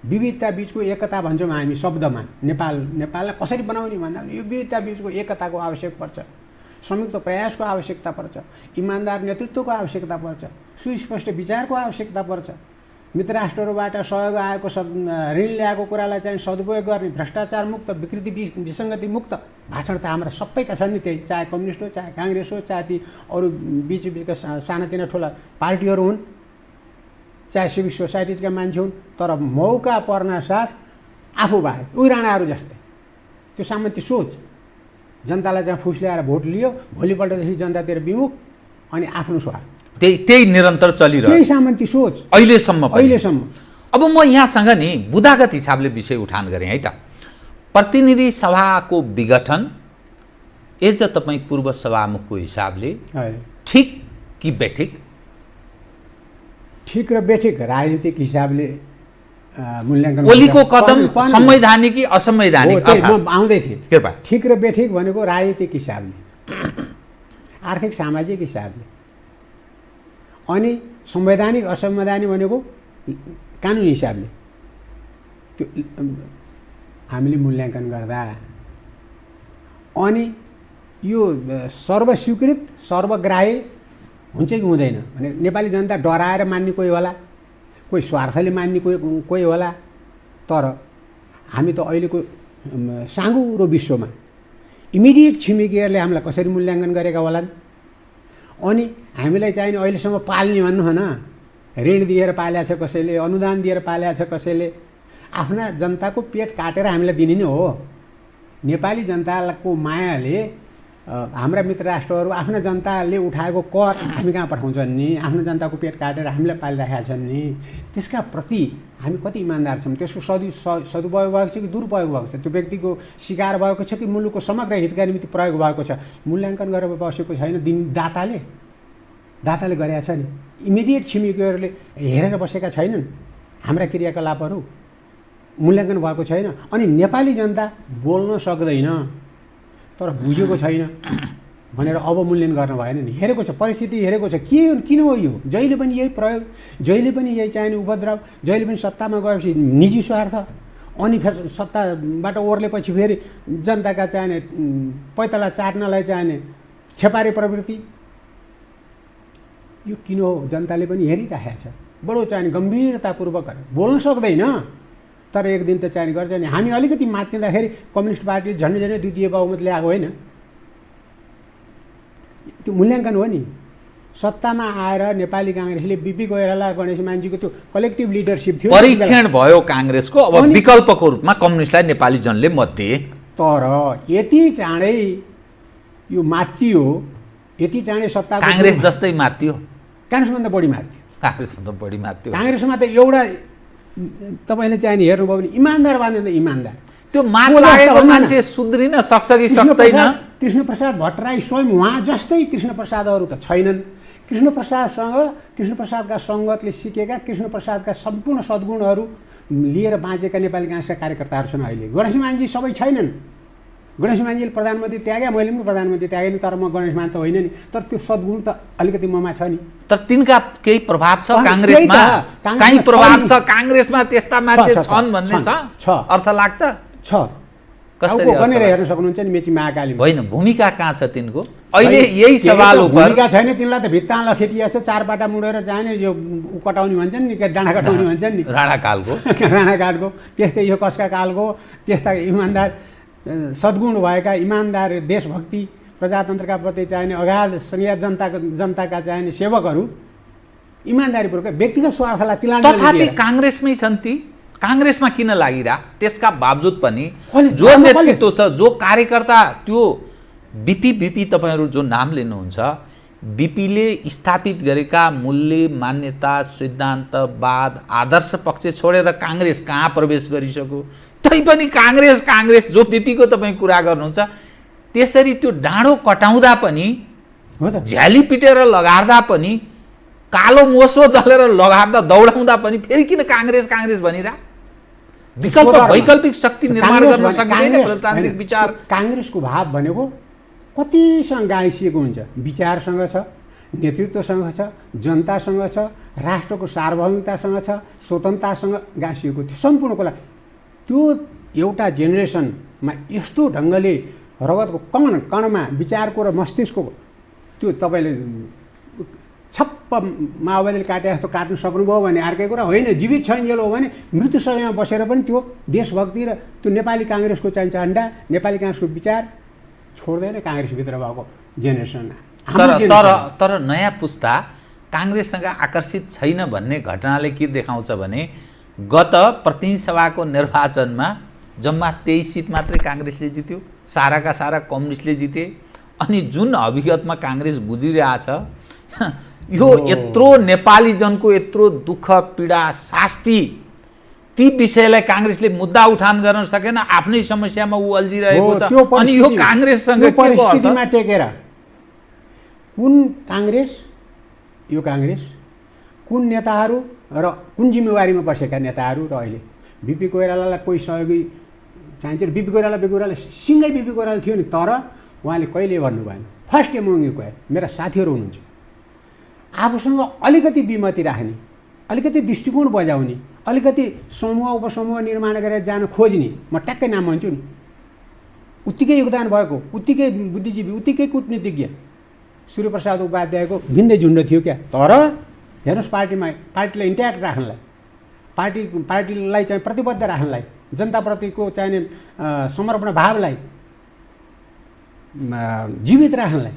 विविधता बिचको एकता भन्छौँ हामी शब्दमा। नेपाललाई कसरी बनाउने भन्दा यो विविधता बिचको एकताको आवश्यक पर्छ, संयुक्त प्रयासको आवश्यकता पर्छ, इमान्दार नेतृत्वको आवश्यकता पर्छ, सुस्पष्ट विचारको आवश्यकता पर्छ, मित्र राष्ट्रहरूबाट सहयोग आएको ऋण ल्याएको कुरालाई चाहिँ सदुपयोग गर्ने, भ्रष्टाचार मुक्त, विकृति विसङ्गति मुक्त भाषण त हाम्रा सबैका छन् नि, त्यही चाहे कम्युनिस्ट हो चाहे काङ्ग्रेस हो चाहे ती अरू बिचका सानातिना ठुला पार्टीहरू हुन् चाहे सिभिक सोसाइटिजका मान्छे हुन्, तर मौका पर्न साथ आफू बाहेक उही राणाहरू जस्तै त्यो सामन्ती सोच जनतालाई चाहिँ फुस्ल्याएर भोट लियो, भोलिपल्टदेखि जनतातिर विमुख अनि आफ्नो स्वार्थ त्यही निरन्तर चलिरह्यो, त्यही सामन्ती सोच अहिलेसम्म। अब म यहाँसँग नि बुदागत हिसाबले विषय उठान गरेँ है त। प्रतिनिधि सभाको विघटन एज अ तपाईँ पूर्व सभामुखको हिसाबले ठिक कि बेठिक? ठिक र बेठिक राजनीतिक हिसाबले मूल्याङ्कन ओलीको कदम संवैधानिक कि असंवैधानिक? म आउँदै थिएँ। कृपया। ठिक र बेठिक भनेको राजनीतिक हिसाबले, आर्थिक सामाजिक हिसाबले, अनि संवैधानिक असंवैधानिक भनेको कानुनी हिसाबले त्यो हामीले मूल्याङ्कन गर्दा अनि यो सर्वस्वीकृत सर्वग्राही हुन्छ कि हुँदैन भने नेपाली जनता डराएर मान्ने कोही होला, कोही स्वार्थले मान्ने कोही होला, तर हामी त अहिलेको साँगुरो विश्वमा इमिडिएट छिमेकीहरूले हामीलाई कसरी मूल्याङ्कन गरेका होलान्, अनि हामीलाई चाहिने अहिलेसम्म पाल्ने भन्नु होइन, ऋण दिएर पाल्या छ कसैले, अनुदान दिएर पाल्या छ कसैले, आफ्ना जनताको पेट काटेर हामीलाई दिने नै हो। नेपाली जनताको मायाले हाम्रा मित्र राष्ट्रहरू आफ्ना जनताले उठाएको कर हामी कहाँ पठाउँछन् नि, आफ्नो जनताको पेट काटेर हामीलाई पालिरहेका छन् नि, त्यसका प्रति हामी कति इमान्दार छौँ, त्यसको सदुपयोग भएको छ कि दुरुपयोग भएको छ, त्यो व्यक्तिको शिकार भएको छ कि मुलुकको समग्र हितका निम्ति प्रयोग भएको छ, मूल्याङ्कन गरेर बसेको छैन दाताले गरेका छ नि। इमिडिएट छिमेकीहरूले हेरेर बसेका छैनन् हाम्रा क्रियाकलापहरू, मूल्याङ्कन भएको छैन। अनि नेपाली जनता बोल्न सक्दैन तर बुझेको छैन भनेर अब मूल्याङ्कन गर्न भएन नि, हेरेको छ परिस्थिति, हेरेको छ किन हो यो, जहिले पनि यही प्रयोग, जहिले पनि यही चाहिने उपद्रव, जहिले पनि सत्तामा गएपछि निजी स्वार्थ, अनि फेरि सत्ताबाट ओर्लेपछि फेरि जनताका चाहिने पैताला चाट्नलाई चाहिने छेपारे प्रवृत्ति, यो किन हो जनताले पनि हेरिरहेको छ। बडो चाहिने गम्भीरतापूर्वक बोल्न सक्दैन तर एक दिन त चाहिने गर्छ नि। हामी अलिकति मात्तिँदाखेरि कम्युनिस्ट पार्टी झन्डै द्वितीय बहुमत ल्याएको होइन, त्यो मूल्याङ्कन हो नि। सत्तामा आएर नेपाली काङ्ग्रेसले बिपी कोइराला गणेश मान्जीको त्यो कलेक्टिभ लिडरसिप थियो, परीक्षण भयो काङ्ग्रेसको, अब विकल्पको रूपमा कम्युनिस्टलाई नेपाली जनले मत दिए, तर यति चाँडै यो मात्तियो, यति चाँडै सत्ता काङ्ग्रेस जस्तै मात्तियो, काङ्ग्रेसभन्दा बढी मात्तियो, काङ्ग्रेसभन्दा बढी मात्तियो। काङ्ग्रेसमा त एउटा तपाईँले चाहिने हेर्नुभयो भने इमान्दार बाँधेन, इमान्दार त्यो माग लागेको मान्छे सुध्रिन सक्छ कि सक्दैन? कृष्णप्रसाद भट्टराई स्वयं उहाँ जस्तै कृष्णप्रसादहरू त छैनन्। कृष्णप्रसादका सङ्गतले सिकेका, कृष्णप्रसादका सम्पूर्ण सद्गुणहरू लिएर बाँचेका नेपाली काङ्ग्रेसका कार्यकर्ताहरू छन् अहिले। गणेश मान्जी सबै छैनन्, गणेश मान्जीले प्रधानमन्त्री त्यागे, मैले पनि प्रधानमन्त्री त्यागेँ नि, तर म गणेश मान त होइन नि, तर त्यो सद्गुण त अलिकति ममा छ नि। तर तिनका केही प्रभाव छ काङ्ग्रेसमा, कहीँ प्रभाव छ काङ्ग्रेसमा, त्यस्ता मान्छे छन् भन्ने छ अर्थ लाग्छ? छ, कसरी गनेर हेर्न सक्नुहुन्छ नि मेची महाकाली। होइन, भूमिका कहाँ छ तिनको अहिले यही सवाल उपर? भूमिका छैन, तिनलाई त भित्तामा लखेटिया छ, चार पाटा मुडेर जाने यो कटाउने भन्छन् नि, डाँडा कटाउने भन्छन् नि, राणाकालको त्यस्तै यो कसका कालको त्यस्ता इमान्दार सद्गुण भएका इमान्दार देशभक्ति प्रजातन्त्रका प्रति चाहिने अगाध स्नेह जनताका चाहिने सेवकहरू इमान्दारीपूर्वक व्यक्तिगत स्वार्थलाई तिलान तथापि काङ्ग्रेसमै छन् ती। काङ्ग्रेसमा किन लागिरह? त्यसका बावजुद पनि जो नेतृत्व छ, जो कार्यकर्ता त्यो बिपी तपाईँहरू जो नाम लिनुहुन्छ, बिपीले स्थापित गरेका मूल्य, मान्यता, सिद्धान्तवाद, आदर्श पक्ष छोडेर काङ्ग्रेस कहाँ प्रवेश गरिसक्यो? तैपनि काङ्ग्रेस जो बिपीको तपाईँ कुरा गर्नुहुन्छ, त्यसरी त्यो डाँडो कटाउँदा पनि, हो त, झ्याली पिटेर लगार्दा पनि, कालो मोसो दलेर लगार्दा दौडाउँदा पनि फेरि किन काङ्ग्रेस भनिरह? वैकल्पिक शक्ति निर्माण गर्न सकिँदैन प्रजातान्त्रिक विचार। काङ्ग्रेसको भाव भनेको कतिसँग गाँसिएको हुन्छ? विचारसँग छ, नेतृत्वसँग छ, जनतासँग छ, राष्ट्रको सार्वभौमिकतासँग छ, स्वतन्त्रतासँग गाँसिएको। त्यो सम्पूर्णको लागि त्यो एउटा जेनेरेसनमा यस्तो ढङ्गले रगतको कणमा विचारको र मस्तिष्कको त्यो तपाईँले छप्प माओवादीले काटे जस्तो काट्नु सक्नुभयो भने अर्कै कुरा होइन। जीवित छैन्जेल हो भने मृत्युशयमा बसेर पनि त्यो देशभक्ति र त्यो नेपाली काङ्ग्रेसको चाहिन्छ झन्डा, नेपाली काङ्ग्रेसको विचार छोड्दैन काङ्ग्रेसभित्र भएको जेनेरेसन। तर नयाँ पुस्ता काङ्ग्रेससँग आकर्षित छैन भन्ने घटनाले के देखाउँछ भने गत प्रतिनिधि सभाको निर्वाचनमा जम्मा 23 सिट मात्रै काङ्ग्रेसले जित्यो, साराका सारा कम्युनिस्टले जिते। अनि जुन अभिगतमा काङ्ग्रेस गुजिरहेछ यो यत्रो नेपाली जनको यत्रो दुःख पीडा शास्ति, ती विषयलाई काङ्ग्रेसले मुद्दा उठान गर्न सकेन, आफ्नै समस्यामा ऊ अल्झिरहेको छ। अनि यो काङ्ग्रेससँग के परिस्थितिमा टेकेर कुन काङ्ग्रेस, यो काङ्ग्रेस कुन नेताहरू र कुन जिम्मेवारीमा बसेका नेताहरू र अहिले बिपी कोइरालालाई कोही सहयोगी चाहिन्छ। बिपी कोइराला सिँगै बिपी कोइराला थियो नि, तर उहाँले कहिले भन्नु भएन। फर्स्ट एमोङ गए मेरा साथीहरू हुनुहुन्छ, आफूसँग अलिकति विमति राख्ने, अलिकति दृष्टिकोण बजाउने, अलिकति समूह उपसमूह निर्माण गरेर जान खोज्ने, म ट्याक्कै नाम भन्छु नि, उत्तिकै योगदान भएको, उत्तिकै बुद्धिजीवी, उत्तिकै कुटनीतिज्ञ सूर्यप्रसाद उपाध्यायको भिन्दै झुन्ड थियो क्या। तर हेर्नुहोस् पार्टीलाई इन्ट्याक्ट राख्नलाई, पार्टीलाई चाहिँ प्रतिबद्ध राख्नलाई, जनताप्रतिको चाहिने समर्पण भावलाई जीवित राख्नलाई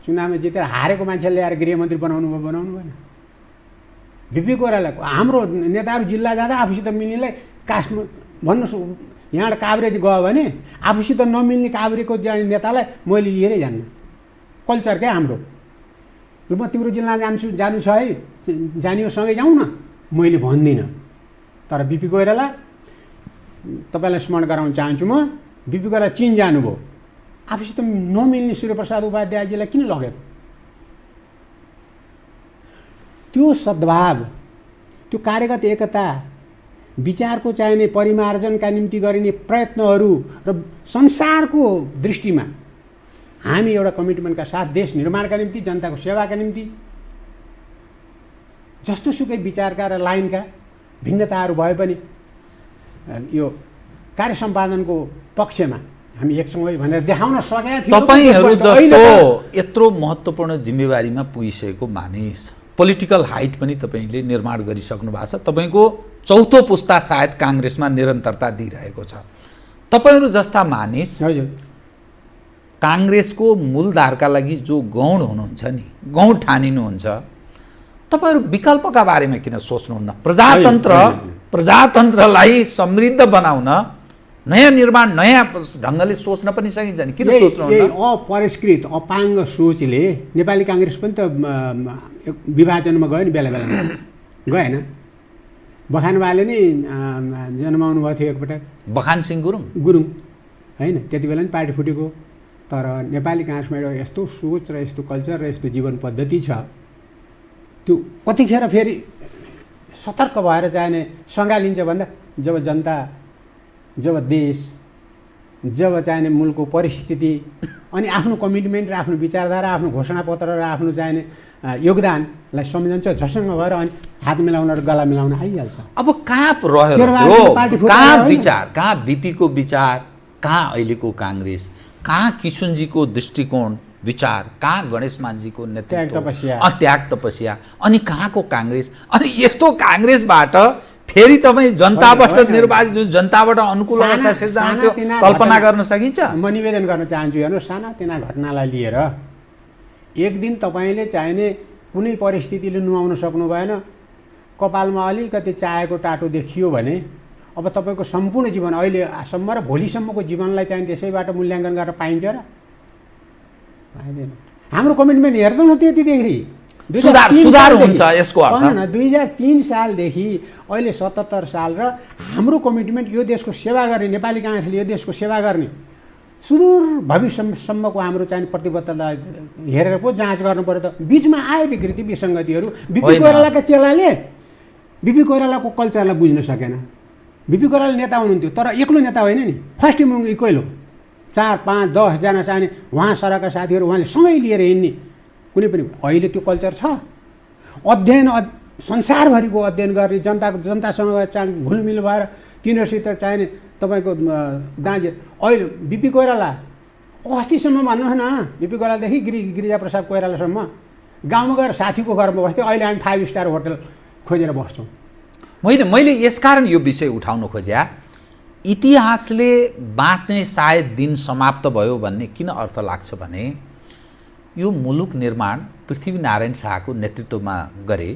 चुनावमा जितेर हारेको मान्छेले ल्याएर गृहमन्त्री बनाउनु भएन। बिपी कोइरालाको हाम्रो नेताहरू जिल्ला जाँदा आफूसित मिल्नेलाई कास्टमा भन्नुहोस्, यहाँबाट काभ्रे गयो भने आफूसित नमिल्ने काभ्रेको नेतालाई मैले लिएरै जान्न। कल्चर क्या हाम्रो, म तिम्रो जिल्ला जानु छ है, जानियो सँगै जाउँ न, मैले भन्दिनँ। तर बिपी कोइराला तपाईँलाई स्मरण गराउन चाहन्छु, म बिपी कोइराला चीन जानुभयो, आफूसित नमिल्ने सूर्यप्रसाद उपाध्यायजीलाई किन लगेको? त्यो सद्भाव, त्यो कार्यगत एकता, विचारको चाहिने परिमार्जनका निम्ति गरिने प्रयत्नहरू र संसारको दृष्टिमा हामी एउटा कमिटमेन्टका साथ देश निर्माणका निम्ति, जनताको सेवाका निम्ति जस्तोसुकै विचारका र लाइनका भिन्नताहरू भए पनि यो कार्य सम्पादनको पक्षमा हामी एकसँगै भनेर देखाउन सकेका थियौँ। तपाईहरू जस्तो यत्रो महत्त्वपूर्ण जिम्मेवारीमा पुगिसकेको मानिस, पोलिटिकल हाइट पनि तपाईँले निर्माण गरिसक्नु भएको छ। तपाईँको चौथो पुस्ता सायद काङ्ग्रेसमा निरन्तरता दिइरहेको छ। तपाईँहरू जस्ता मानिस काङ्ग्रेसको मूलधारका लागि जो गौण हुनुहुन्छ नि, गौण ठानिनुहुन्छ, तपाईँहरू विकल्पका बारेमा किन सोच्नुहुन्न? प्रजातन्त्रलाई समृद्ध बनाउन नयाँ निर्माण, नयाँ ढङ्गले सोच्न पनि सकिन्छ नि, किन सोच्नुहुन्न? अपरिष्कृत अपाङ्ग सोचले नेपाली काङ्ग्रेस पनि त विभाजनमा गयो नि, बेला बेलामा गएन। बखानवाले नै जन्माउनु भएको थियो एकपटक, बखान सिंह गुरुङ होइन, त्यति बेला नि पार्टी फुटेको। तर नेपाली काङ्ग्रेसमा एउटा यस्तो सोच र यस्तो कल्चर र यस्तो जीवन पद्धति छ, त्यो कतिखेर फेरि सतर्क भएर चाहिने सँगालिन्छ भन्दा जब जनता, जब देश, जब चाहिने मुलुकको परिस्थिति अनि आफ्नो कमिटमेन्ट र आफ्नो विचारधारा, आफ्नो घोषणापत्र र आफ्नो चाहिने योगदानलाई सम्झन्छ, झसङ्ग भएर अनि हात मिलाउन र गला मिलाउन आइहाल्छ। अब कहाँ रह्यो, कहाँ विचार, कहाँ बिपीको विचार, कहाँ अहिलेको काङ्ग्रेस, कहाँ किशुनजीको दृष्टिकोण विचार, कहाँ गणेश मानजीको नेतृत्व, त्याग तपस्या, अनि कहाँको काङ्ग्रेस? अनि यस्तो काङ्ग्रेसबाट फेरि तपाईँ जनताबाट निर्वाचित, जनताबाट अनुकूल अवस्था सिर्जना कल्पना गर्न सकिन्छ? म निवेदन गर्न चाहन्छु, हेर्नु, सानातिना घटनालाई लिएर एक दिन तपाईँले चाहिने कुनै परिस्थितिले नुहाउन सक्नु भएन, कपालमा अलिकति चाहेको टाटो देखियो भने अब तपाईँको सम्पूर्ण जीवन अहिलेसम्म र भोलिसम्मको जीवनलाई चाहिँ त्यसैबाट मूल्याङ्कन गर्न पाइन्छ र? आइदिएन। हाम्रो कमिटमेन्ट हेर्नु न त्यतिदेखि सुधार हुन्छ यसको अर्थ 2003 सालदेखि अहिले 77 साल र हाम्रो कमिटमेन्ट यो देशको सेवा गर्ने, नेपाली काङ्ग्रेसले यो देशको सेवा गर्ने सुदूर भविष्यसम्मको हाम्रो चाहिँ प्रतिबद्धता हेरेर पो जाँच गर्नु पर्यो। त बिचमा आए विकृति विसङ्गतिहरू। बिपी कोइरालाका चेलाले बिपी कोइरालाको कल्चरलाई बुझ्न सकेन। बिपी कोइराला नेता हुनुहुन्थ्यो तर एक्लो नेता होइन नि, फर्स्ट इमुङ इक्वल हो। 4, 5, 10 जना चाहिने उहाँ सरका साथीहरू उहाँले सँगै लिएर हिँड्ने कुनै पनि। अहिले त्यो कल्चर छ। अध्ययन संसारभरिको अध्ययन गर्ने, जनतासँग चाहिँ घुलमिल भएर तिनीहरूसित चाहिने तपाईँको दाँजे। अहिले बिपी कोइराला अस्तिसम्म भन्नुहोस् न, बिपी कोइरालादेखि गिरिजाप्रसाद कोइरालासम्म गाउँमा गएर साथीको घरमा बस्थ्यो। अहिले हामी 5 स्टार होटल खोजेर बस्छौँ। मैले यसकारण यो विषय उठाउन खोज्या, इतिहासले बाँच्ने सायद दिन समाप्त भयो भन्ने किन अर्थ लाग्छ भने यो मुलुक निर्माण पृथ्वीनारायण शाहको नेतृत्वमा गरे,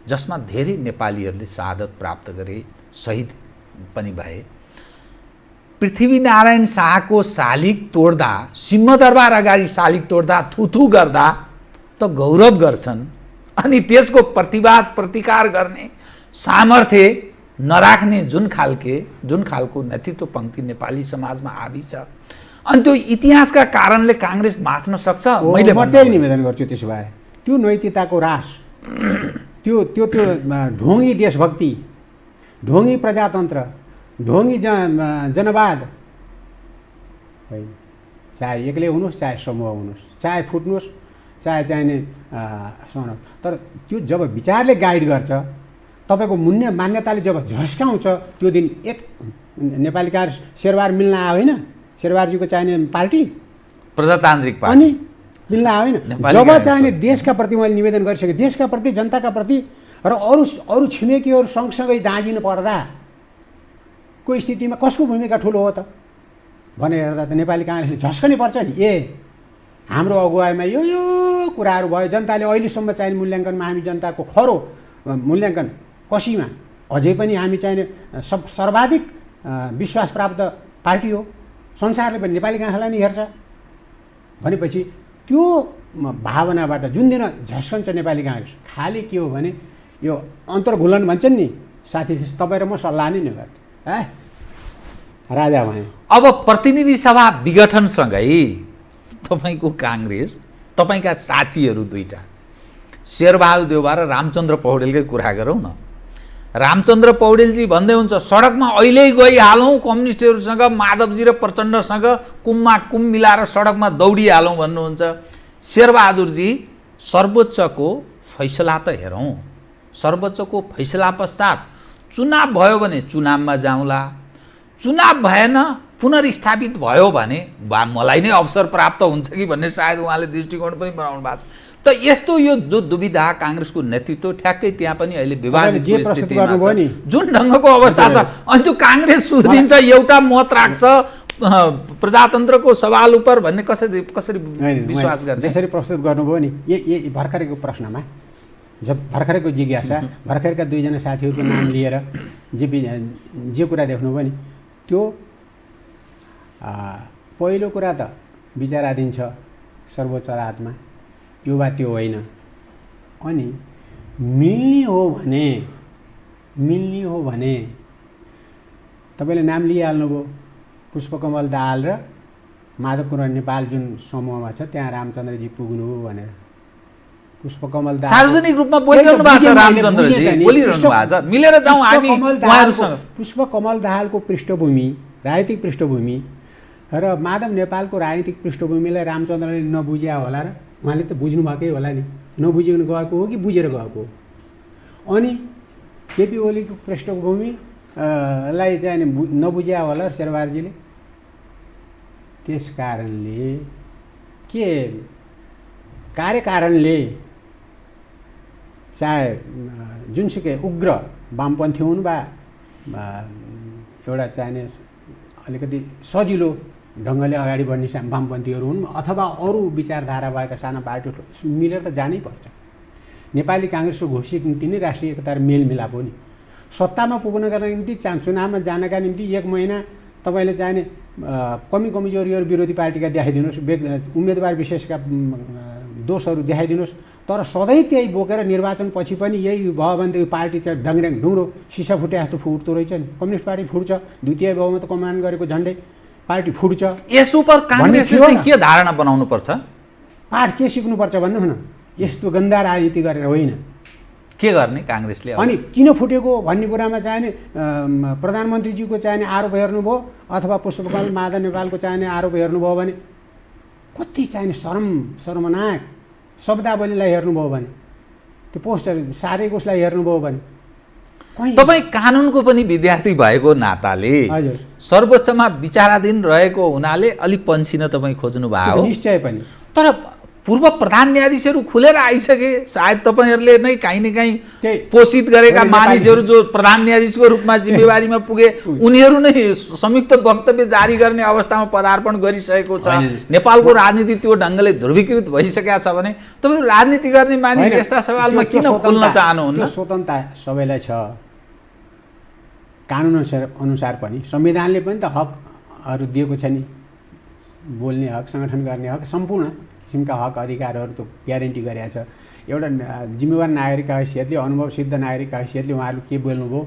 जसमा धेरै नेपालीहरूले शहादत प्राप्त गरे, शहीद पनि भए। पृथ्वीनारायण शाहको शालिग तोड्दा, सिंहदरबार अगाडि शालिग तोड्दा, थुथु गर्दा त गौरव गर्छन्, अनि त्यसको प्रतिवाद प्रतिकार गर्ने सामर्थ्य नराख्ने जुन खालको नेतृत्व पङ्क्ति नेपाली समाजमा हाबी छ, अनि त्यो इतिहासका कारणले काङ्ग्रेस बाँच्न सक्छ। मैले मात्रै निवेदन गर्छु त्यसो भए त्यो नैतिकताको ह्रास, त्यो ढोङ्गी देशभक्ति, ढोङ्गी प्रजातन्त्र, ढोङ्गी जनवाद होइन। चाहे एक्लै हुनुहोस्, चाहे समूह हुनुहोस्, चाहे फुट्नुहोस्, चाहे चाहिने सहनुहोस्, तर त्यो जब विचारले गाइड गर्छ, तपाईँको मूल्य मान्यताले जब झस्काउँछ, त्यो दिन एक नेपाली काङ्ग्रेस शेरबार मिल्न आयो होइन, शेरबारजीको चाहिने पार्टी प्रजातान्त्रिक पार्टी अनि मिल्न आयो होइन। जब चाहिने देशका प्रति मैले निवेदन गरिसकेँ, देशका प्रति, जनताका प्रति र अरू छिमेकीहरू सँगसँगै दाँजिनु पर्दा को स्थितिमा कसको भूमिका ठुलो हो त भनेर हेर्दा त नेपाली काङ्ग्रेसले झस्कनै पर्छ नि। हाम्रो अगुवाईमा यो कुराहरू भयो। जनताले अहिलेसम्म चाहिने मूल्याङ्कनमा हामी जनताको खरो मूल्याङ्कन कसीमा अझै पनि हामी चाहिने सर्वाधिक विश्वास प्राप्त पार्टी हो। संसारले पनि नेपाली काङ्ग्रेसलाई नै हेर्छ भनेपछि त्यो भावनाबाट जुन दिन झस्कन्छ नेपाली काङ्ग्रेस, खालि के हो भने यो अन्तर्घुलन भन्छन् नि साथी, तपाईँ र म सल्लाह नै नगर्ने राजा भए। अब प्रतिनिधि सभा विघटनसँगै तपाईँको काङ्ग्रेस, तपाईँका साथीहरू दुईटा शेरबहादुर देउवा र रामचन्द्र पौडेलकै कुरा गरौँ न। रामचन्द्र पौडेलजी भन्दै हुन्छ सडकमा अहिले गइहालौँ, कम्युनिस्टहरूसँग, माधवजी र प्रचण्डसँग कुममा कुम मिलाएर सडकमा दौडिहालौँ भन्नुहुन्छ। शेरबहादुरजी सर्वोच्चको फैसला त हेरौँ, सर्वोच्चको फैसला पश्चात चुनाव भयो भने चुनावमा जाउँला, चुनाव भएन पुनर्स्थापित भयो भने मलाई नै अवसर प्राप्त हुन्छ कि भन्ने सायद उहाँले दृष्टिकोण पनि बनाउनु भएको छ। त यस्तो यो जो दुविधा काङ्ग्रेसको नेतृत्व ठ्याक्कै त्यहाँ पनि अहिले विभाजित स्थितिमा छ, जुन ढङ्गको अवस्था छ। अनि त्यो काङ्ग्रेस सुध्रिन्छ, एउटा मत राख्छ प्रजातन्त्रको सवाल उप भन्ने कसरी विश्वास गर्ने? जसरी प्रस्तुत गर्नुभयो नि यही भर्खरैको प्रश्नमा, जब भर्खरैको जिज्ञासा, भर्खरका दुईजना साथीहरूको नाम लिएर जे कुरा देख्नुभयो नि, त्यो पहिलो कुरा त विचाराधीन छ सर्वोच्च अदालतमा, यो वा त्यो होइन। अनि मिल्ने हो भने तपाईँले नाम लिइहाल्नुभयो, पुष्पकमल दाहाल र माधव कुमार नेपाल जुन समूहमा छ त्यहाँ रामचन्द्रजी पुग्नु हो भनेर पुष्पकमल दाहाल सार्वजनिक रूपमा बोलिरहनु भएको छ। रामचन्द्रजी बोलिरहनु भएको छ, मिलेर जाउँ हामी उहाँहरूसँग। पुष्पकमल दाहालको पृष्ठभूमि, राजनीतिक पृष्ठभूमि र माधव नेपालको राजनीतिक पृष्ठभूमिलाई रामचन्द्रले नबुझ्या होला र उहाँले त बुझ्नु भएकै होला नि, नबुझिकन गएको हो कि बुझेर गएको हो। अनि केपी ओलीको पृष्ठभूमिलाई चाहिँ नबुझ्या होला शेरबारजीले। त्यस कारणले के कार्यकारणले चाहे जुनसुकै उग्र वामपन्थी हुनु वा एउटा चाहिने अलिकति सजिलो ढङ्गले अगाडि बढ्ने वामपन्थीहरू हुन् अथवा अरू विचारधारा भएका साना पार्टीहरू मिलेर त जानै पर्छ। नेपाली काङ्ग्रेसको घोषित नीति नै राष्ट्रिय एकता र मेलमिलाप हो नि। सत्तामा पुग्नका निम्ति चुनावमा जानका निम्ति 1 महिना तपाईँले चाहिने कमी कमजोरीहरू विरोधी पार्टीका देखाइदिनुहोस्, उम्मेदवार विशेषका दोषहरू देखाइदिनुहोस्, तर सधैँ त्यही बोकेर निर्वाचनपछि पनि यही भयो भने त यो पार्टी चाहिँ डङ्ग्र्याङ ढुङ्ग्रो सिसा फुटे जस्तो फुट्दो रहेछ नि। कम्युनिस्ट पार्टी फुट्छ, द्वितीय बहुमत कमान गरेको झन्डै पार्टी फुट्छ। यस उप काङ्ग्रेसले चाहिँ के धारणा बनाउनु पर्छ? पाठ के सिक्नुपर्छ भन्नुहोस् न। यस्तो गन्दा राजनीति गरेर होइन। के गर्ने काङ्ग्रेसले? अनि किन फुटेको भन्ने कुरामा चाहिने प्रधानमन्त्रीजीको चाहिने आरोप हेर्नुभयो अथवा पुष्पकमल माधव नेपालको चाहिने आरोप हेर्नुभयो भने कति चाहिने शर्मनाक शब्दावलीलाई हेर्नुभयो भने, त्यो पोस्टर सारेको उसलाई हेर्नुभयो भने तपाईँ कानुनको पनि विद्यार्थी भएको नाताले हजुर सर्वोच्चमा विचाराधीन रहेको हुनाले अलि पन्सिन तपाईँ खोज्नु भयो हो। निश्चय पनि। तर पूर्व प्रधान न्यायाधीशहरू खुलेर आइसके, सायद तपाईँहरूले नै काहीँ न काहीँ पोषित गरेका मानिसहरू जो प्रधान न्यायाधीशको रूपमा जिम्मेवारीमा पुगे उनीहरू नै संयुक्त वक्तव्य जारी गर्ने अवस्थामा पदार्पण गरिसकेको छ। नेपालको राजनीति त्यो ढङ्गले ध्रुवीकृत भइसकेको छ भने तपाईँ राजनीति गर्ने मानिस यस्ता सवालमा किन खोल्न चाहनुहुन्न? स्वतन्त्रता सबैलाई छ, कानुन अनुसार पनि संविधानले पनि त हकहरू दिएको छ नि, बोल्ने हक, सङ्गठन गर्ने हक, सम्पूर्ण किसिमका हक अधिकारहरू त ग्यारेन्टी गरेका छ। एउटा जिम्मेवार नागरिकका हैसियतले, अनुभव सिद्ध नागरिकका हैसियतले उहाँहरू के बोल्नुभयो,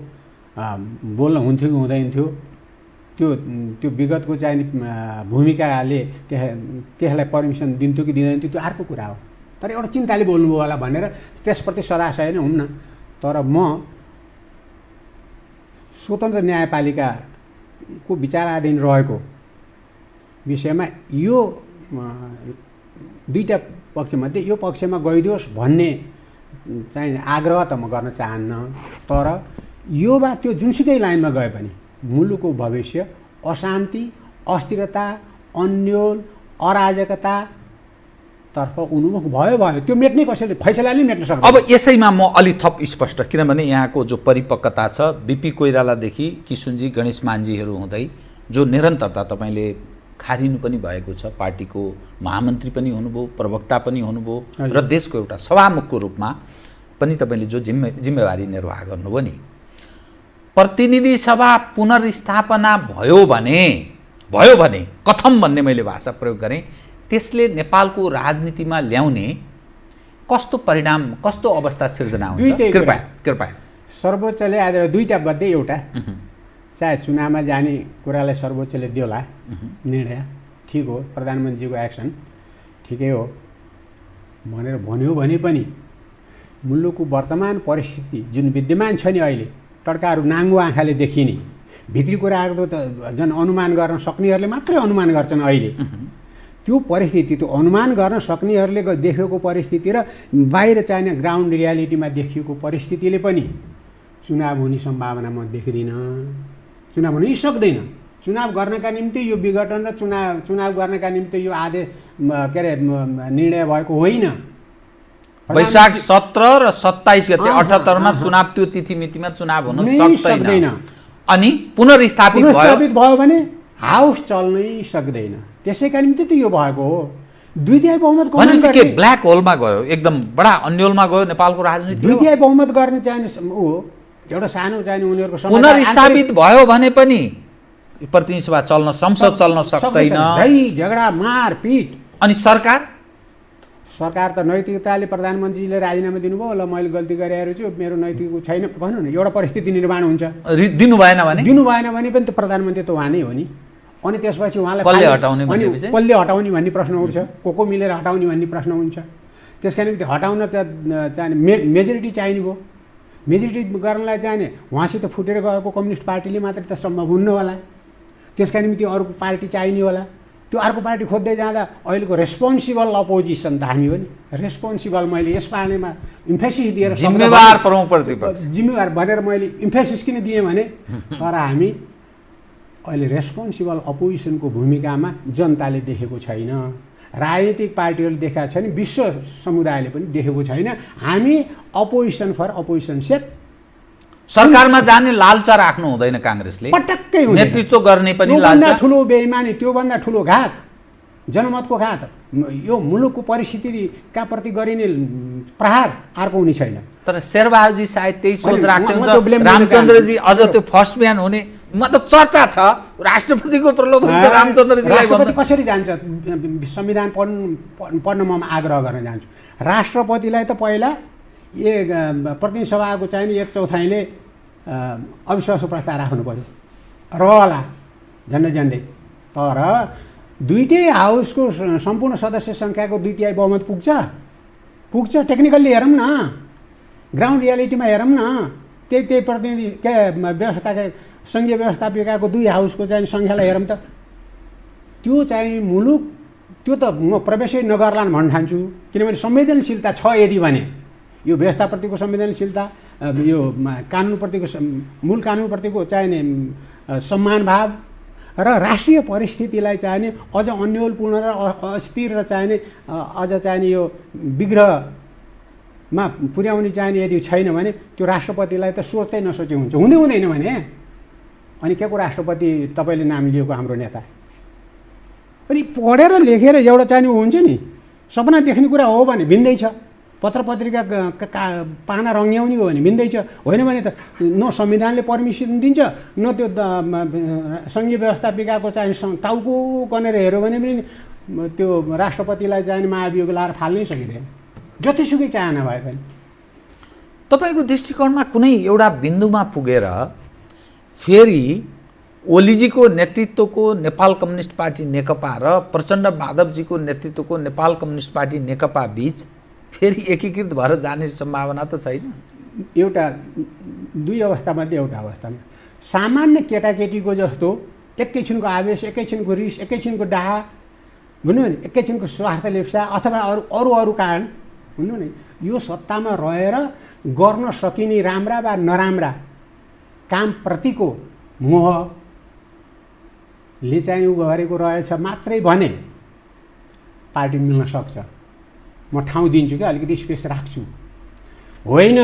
बोल्न हुन्थ्यो कि हुँदैन थियो, त्यो विगतको चाहिँ भूमिकाले त्यसलाई पर्मिसन दिन्थ्यो कि दिँदैन थियो, त्यो अर्को कुरा हो। तर एउटा चिन्ताले बोल्नुभयो होला भनेर त्यसप्रति सदाशय नै हुन्न। तर म स्वतन्त्र न्यायपालिकाको विचाराधीन रहेको विषयमा यो दुईटा पक्षमध्ये यो पक्षमा गइदियोस् भन्ने चाहिँ आग्रह त म गर्न चाहन्न। तर यो वा त्यो जुनसुकै लाइनमा गए पनि मुलुकको भविष्य अशान्ति, अस्थिरता, अन्यल, अराजकता तर्फ उन्मुख भयो त्यो मेट्ने कसैले फैसलाले मेट्न सक्दैन। अब यसैमा म अलि थप स्पष्ट, किनभने यहाँको जो परिपक्वता छ, बिपी कोइरालादेखि किशुनजी, गणेश मानजीहरू हुँदै जो निरन्तरता तपाईँले खारिनु पनि भएको छ, पार्टीको महामन्त्री पनि हुनुभयो, प्रवक्ता पनि हुनुभयो र देशको एउटा सभामुखको रूपमा पनि तपाईँले जो जिम्मेवारी निर्वाह गर्नुभयो नि, प्रतिनिधि सभा पुनर्स्थापना भयो भने कथम भन्ने मैले भाषा प्रयोग गरेँ, त्यसले नेपालको राजनीतिमा ल्याउने कस्तो परिणाम, कस्तो अवस्था सिर्जना हुन्छ? कृपया। सर्वोच्चले आज दुईटा मध्ये एउटा चाहे चुनावमा जाने कुरालाई सर्वोच्चले देला निर्णय, ठिक हो, प्रधानमन्त्रीको एक्सन ठिकै हो भनेर भन्यो भने पनि मुलुकको वर्तमान परिस्थिति जुन विद्यमान छ नि अहिले, टड्काहरू नाङ्गो आँखाले देखिने भित्री कुराहरू त झन् अनुमान गर्न सक्नेहरूले मात्रै अनुमान गर्छन् अहिले। त्यो परिस्थिति, त्यो अनुमान गर्न सक्नेहरूले देखेको परिस्थिति र बाहिर चाहिने ग्राउन्ड रियालिटीमा देखिएको परिस्थितिले पनि चुनाव हुने सम्भावना म देख्दिनँ। चुनाव हुनै सक्दैन। चुनाव गर्नका निम्ति यो विघटन र चुनाव गर्नका निम्ति यो आदेश के अरे निर्णय भएको होइन। वैशाख 17 र 27 गते 78 मा चुनाव, त्यो तिथिमितिमा चुनाव हुन सक्दैन। अनि पुनर्स्थापित भयो भने हाउस चल्नै सक्दैन। त्यसैका निम्ति त यो भएको हो। द्वितीय बहुमत भनेपछि के ब्ल्याक होलमा गयो, एकदम बडा अन्यलमा गयो नेपालको राजनीति। द्वितीय बहुमत गर्ने चाहिने हो, एउटा सानो चाहिने उनीहरूको पुनर्स्थापित भयो भने पनि प्रतिनिधि सभा चल्न, संसद चल्न सक्दैन। झगडा, मारपिट। अनि सरकार त नैतिकताले प्रधानमन्त्रीले राजीनामा दिनुभयो, ल मैले गल्ती गरेर छु, मेरो नैतिक छैन भन्नु न, एउटा परिस्थिति निर्माण हुन्छ। दिनु भएन भने पनि त प्रधानमन्त्री त उहाँ नै हो नि। अनि त्यसपछि उहाँलाई कसले हटाउने भन्ने प्रश्न उठ्छ, को मिलेर हटाउने भन्ने प्रश्न हुन्छ। त्यसका निम्ति हटाउन त चाहिने मेजोरिटी चाहिने भयो। मेजोरिटी गर्नलाई चाहिने उहाँसित फुटेर गएको कम्युनिस्ट पार्टीले मात्रै त सम्भव हुन्न होला। त्यसका निम्ति अर्को पार्टी चाहिने होला। त्यो अर्को पार्टी खोज्दै जाँदा अहिलेको रेस्पोन्सिबल अपोजिसन त हामी हो नि। रेस्पोन्सिबल मैले यस पार्टीमा इम्फेसिस दिएर जिम्मेवार प्रमुख प्रतिपक्ष जिम्मेवार भनेर मैले इम्फेसिस किन दिएँ भने तर हामी अहिले रेस्पोन्सिबल अपोजिसनको भूमिकामा जनताले देखेको छैन, राजनीतिक पार्टीहरूले देखाएको छैन, विश्व समुदायले पनि देखेको छैन। हामी अपोजिसन फर अपोजिसन सेक सरकारमा जाने लालचा राख्नु हुँदैन काङ्ग्रेसले, पटक्कै हुँदैन। नेतृत्व गर्ने पनि लालचा, ठुलो बेइमानी, त्योभन्दा ठुलो घात, जनमतको घात, यो मुलुकको परिस्थितिका प्रति गरिने प्रहार अर्को हुने छैन। तर शेरबहादुरजी सायद त्यही सोच राख्नुहुन्छ। रामचन्द्रजी अझ त्यो फर्स्ट बिहान हुने मतलब चर्चा छ राष्ट्रपतिको प्रलोभन छ रामचन्द्रजीलाई राष्ट्रपति कसरी जान्छ संविधान पढ्न म आग्रह गर्न जान्छु। राष्ट्रपतिलाई त पहिला प्रतिनिधि सभाको चाहिँ 1/4ले अविश्वासको प्रस्ताव राख्नु पर्यो रहला झन्डै। तर दुईटै हाउसको सम्पूर्ण सदस्य सङ्ख्याको 2/3 बहुमत पुग्छ टेक्निकल्ली हेरौँ न, ग्राउन्ड रियालिटीमा हेरौँ न। त्यही प्रतिनिधि व्यवस्थाका सङ्घीय व्यवस्थापिकाको 2 हाउसको चाहिँ सङ्ख्यालाई हेरौँ त। त्यो चाहिँ मुलुक त्यो त म प्रवेशै नगर्लान् भन्न ठान्छु। किनभने संवेदनशीलता छ यदि भने यो व्यवस्थाप्रतिको संवेदनशीलता, यो कानुनप्रतिको मूल कानुनप्रतिको चाहिने सम्मान भाव र राष्ट्रिय परिस्थितिलाई चाहिने अझ अन्योलपूर्ण र अस्थिर र चाहिने अझ चाहिने यो विग्रहमा पुर्याउने चाहिने यदि छैन भने त्यो राष्ट्रपतिलाई त सोच्दै नसोचे हुन्छ, हुँदैन भने। अनि के को राष्ट्रपति तपाईँले नाम लिएको हाम्रो नेता अनि पढेर लेखेर एउटा चाहिने हुन्छ नि सपना देख्ने कुरा हो भने भिन्दै छ, पत्र पत्रिका पाना रङ्ग्याउने हो भने भिन्दै छ। होइन भने त न संविधानले पर्मिसन दिन्छ न त्यो सङ्घीय व्यवस्थापिकाको चाहिँ टाउको गनेर हेऱ्यो भने पनि त्यो राष्ट्रपतिलाई चाहिने महाभियोग लाएर फाल्नै सकिँदैन, जतिसुकै चाहना भए पनि। तपाईँको दृष्टिकोणमा कुनै एउटा बिन्दुमा पुगेर फेरि ओलीजीको नेतृत्वको नेपाल कम्युनिस्ट पार्टी नेकपा र प्रचण्ड माधवजीको नेतृत्वको नेपाल कम्युनिस्ट पार्टी नेकपा बीच फेरि एकीकृत भएर जाने सम्भावना त छैन? एउटा 2 अवस्थामध्ये एउटा अवस्थामा सामान्य केटाकेटीको जस्तो एकैछिनको आवेश, एकैछिनको रिस, एकैछिनको डाहा भन्नु भने एकैछिनको स्वार्थ लेप्सा अथवा अरू कारण भन्नु नि यो सत्तामा रहेर गर्न सकिने राम्रा वा नराम्रा कामप्रतिको मोहले चाहिँ उ गरेको रहेछ मात्रै भने पार्टी मिल्न सक्छ। म ठाउँ दिन्छु क्या, अलिकति स्पेस राख्छु। होइन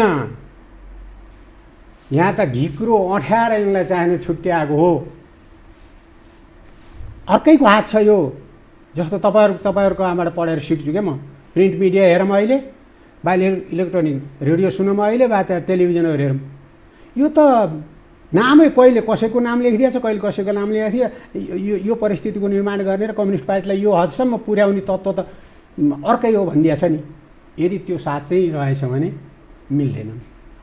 यहाँ त घिक्रो अँठ्याएर यिनलाई चाहिने छुट्याएको हो, अर्कैको हात छ यो। जस्तो तपाईँहरूको आबाट पढेर सिक्छु क्या म। प्रिन्ट मिडिया हेरौँ अहिले, वा इलेक्ट्रोनिक रेडियो सुनौँ अहिले, वा टेलिभिजनहरू हेरौँ। यो त नामै कहिले कसैको नाम लेखिदिएछ, कहिले कसैको नाम लेखिदिएछ। यो परिस्थितिको निर्माण गर्ने र कम्युनिस्ट पार्टीलाई यो हदसम्म पुर्याउने तत्त्व त अर्कै हो भनिदिएछ नि। यदि त्यो साँच्चै रहेछ भने मिल्दैन।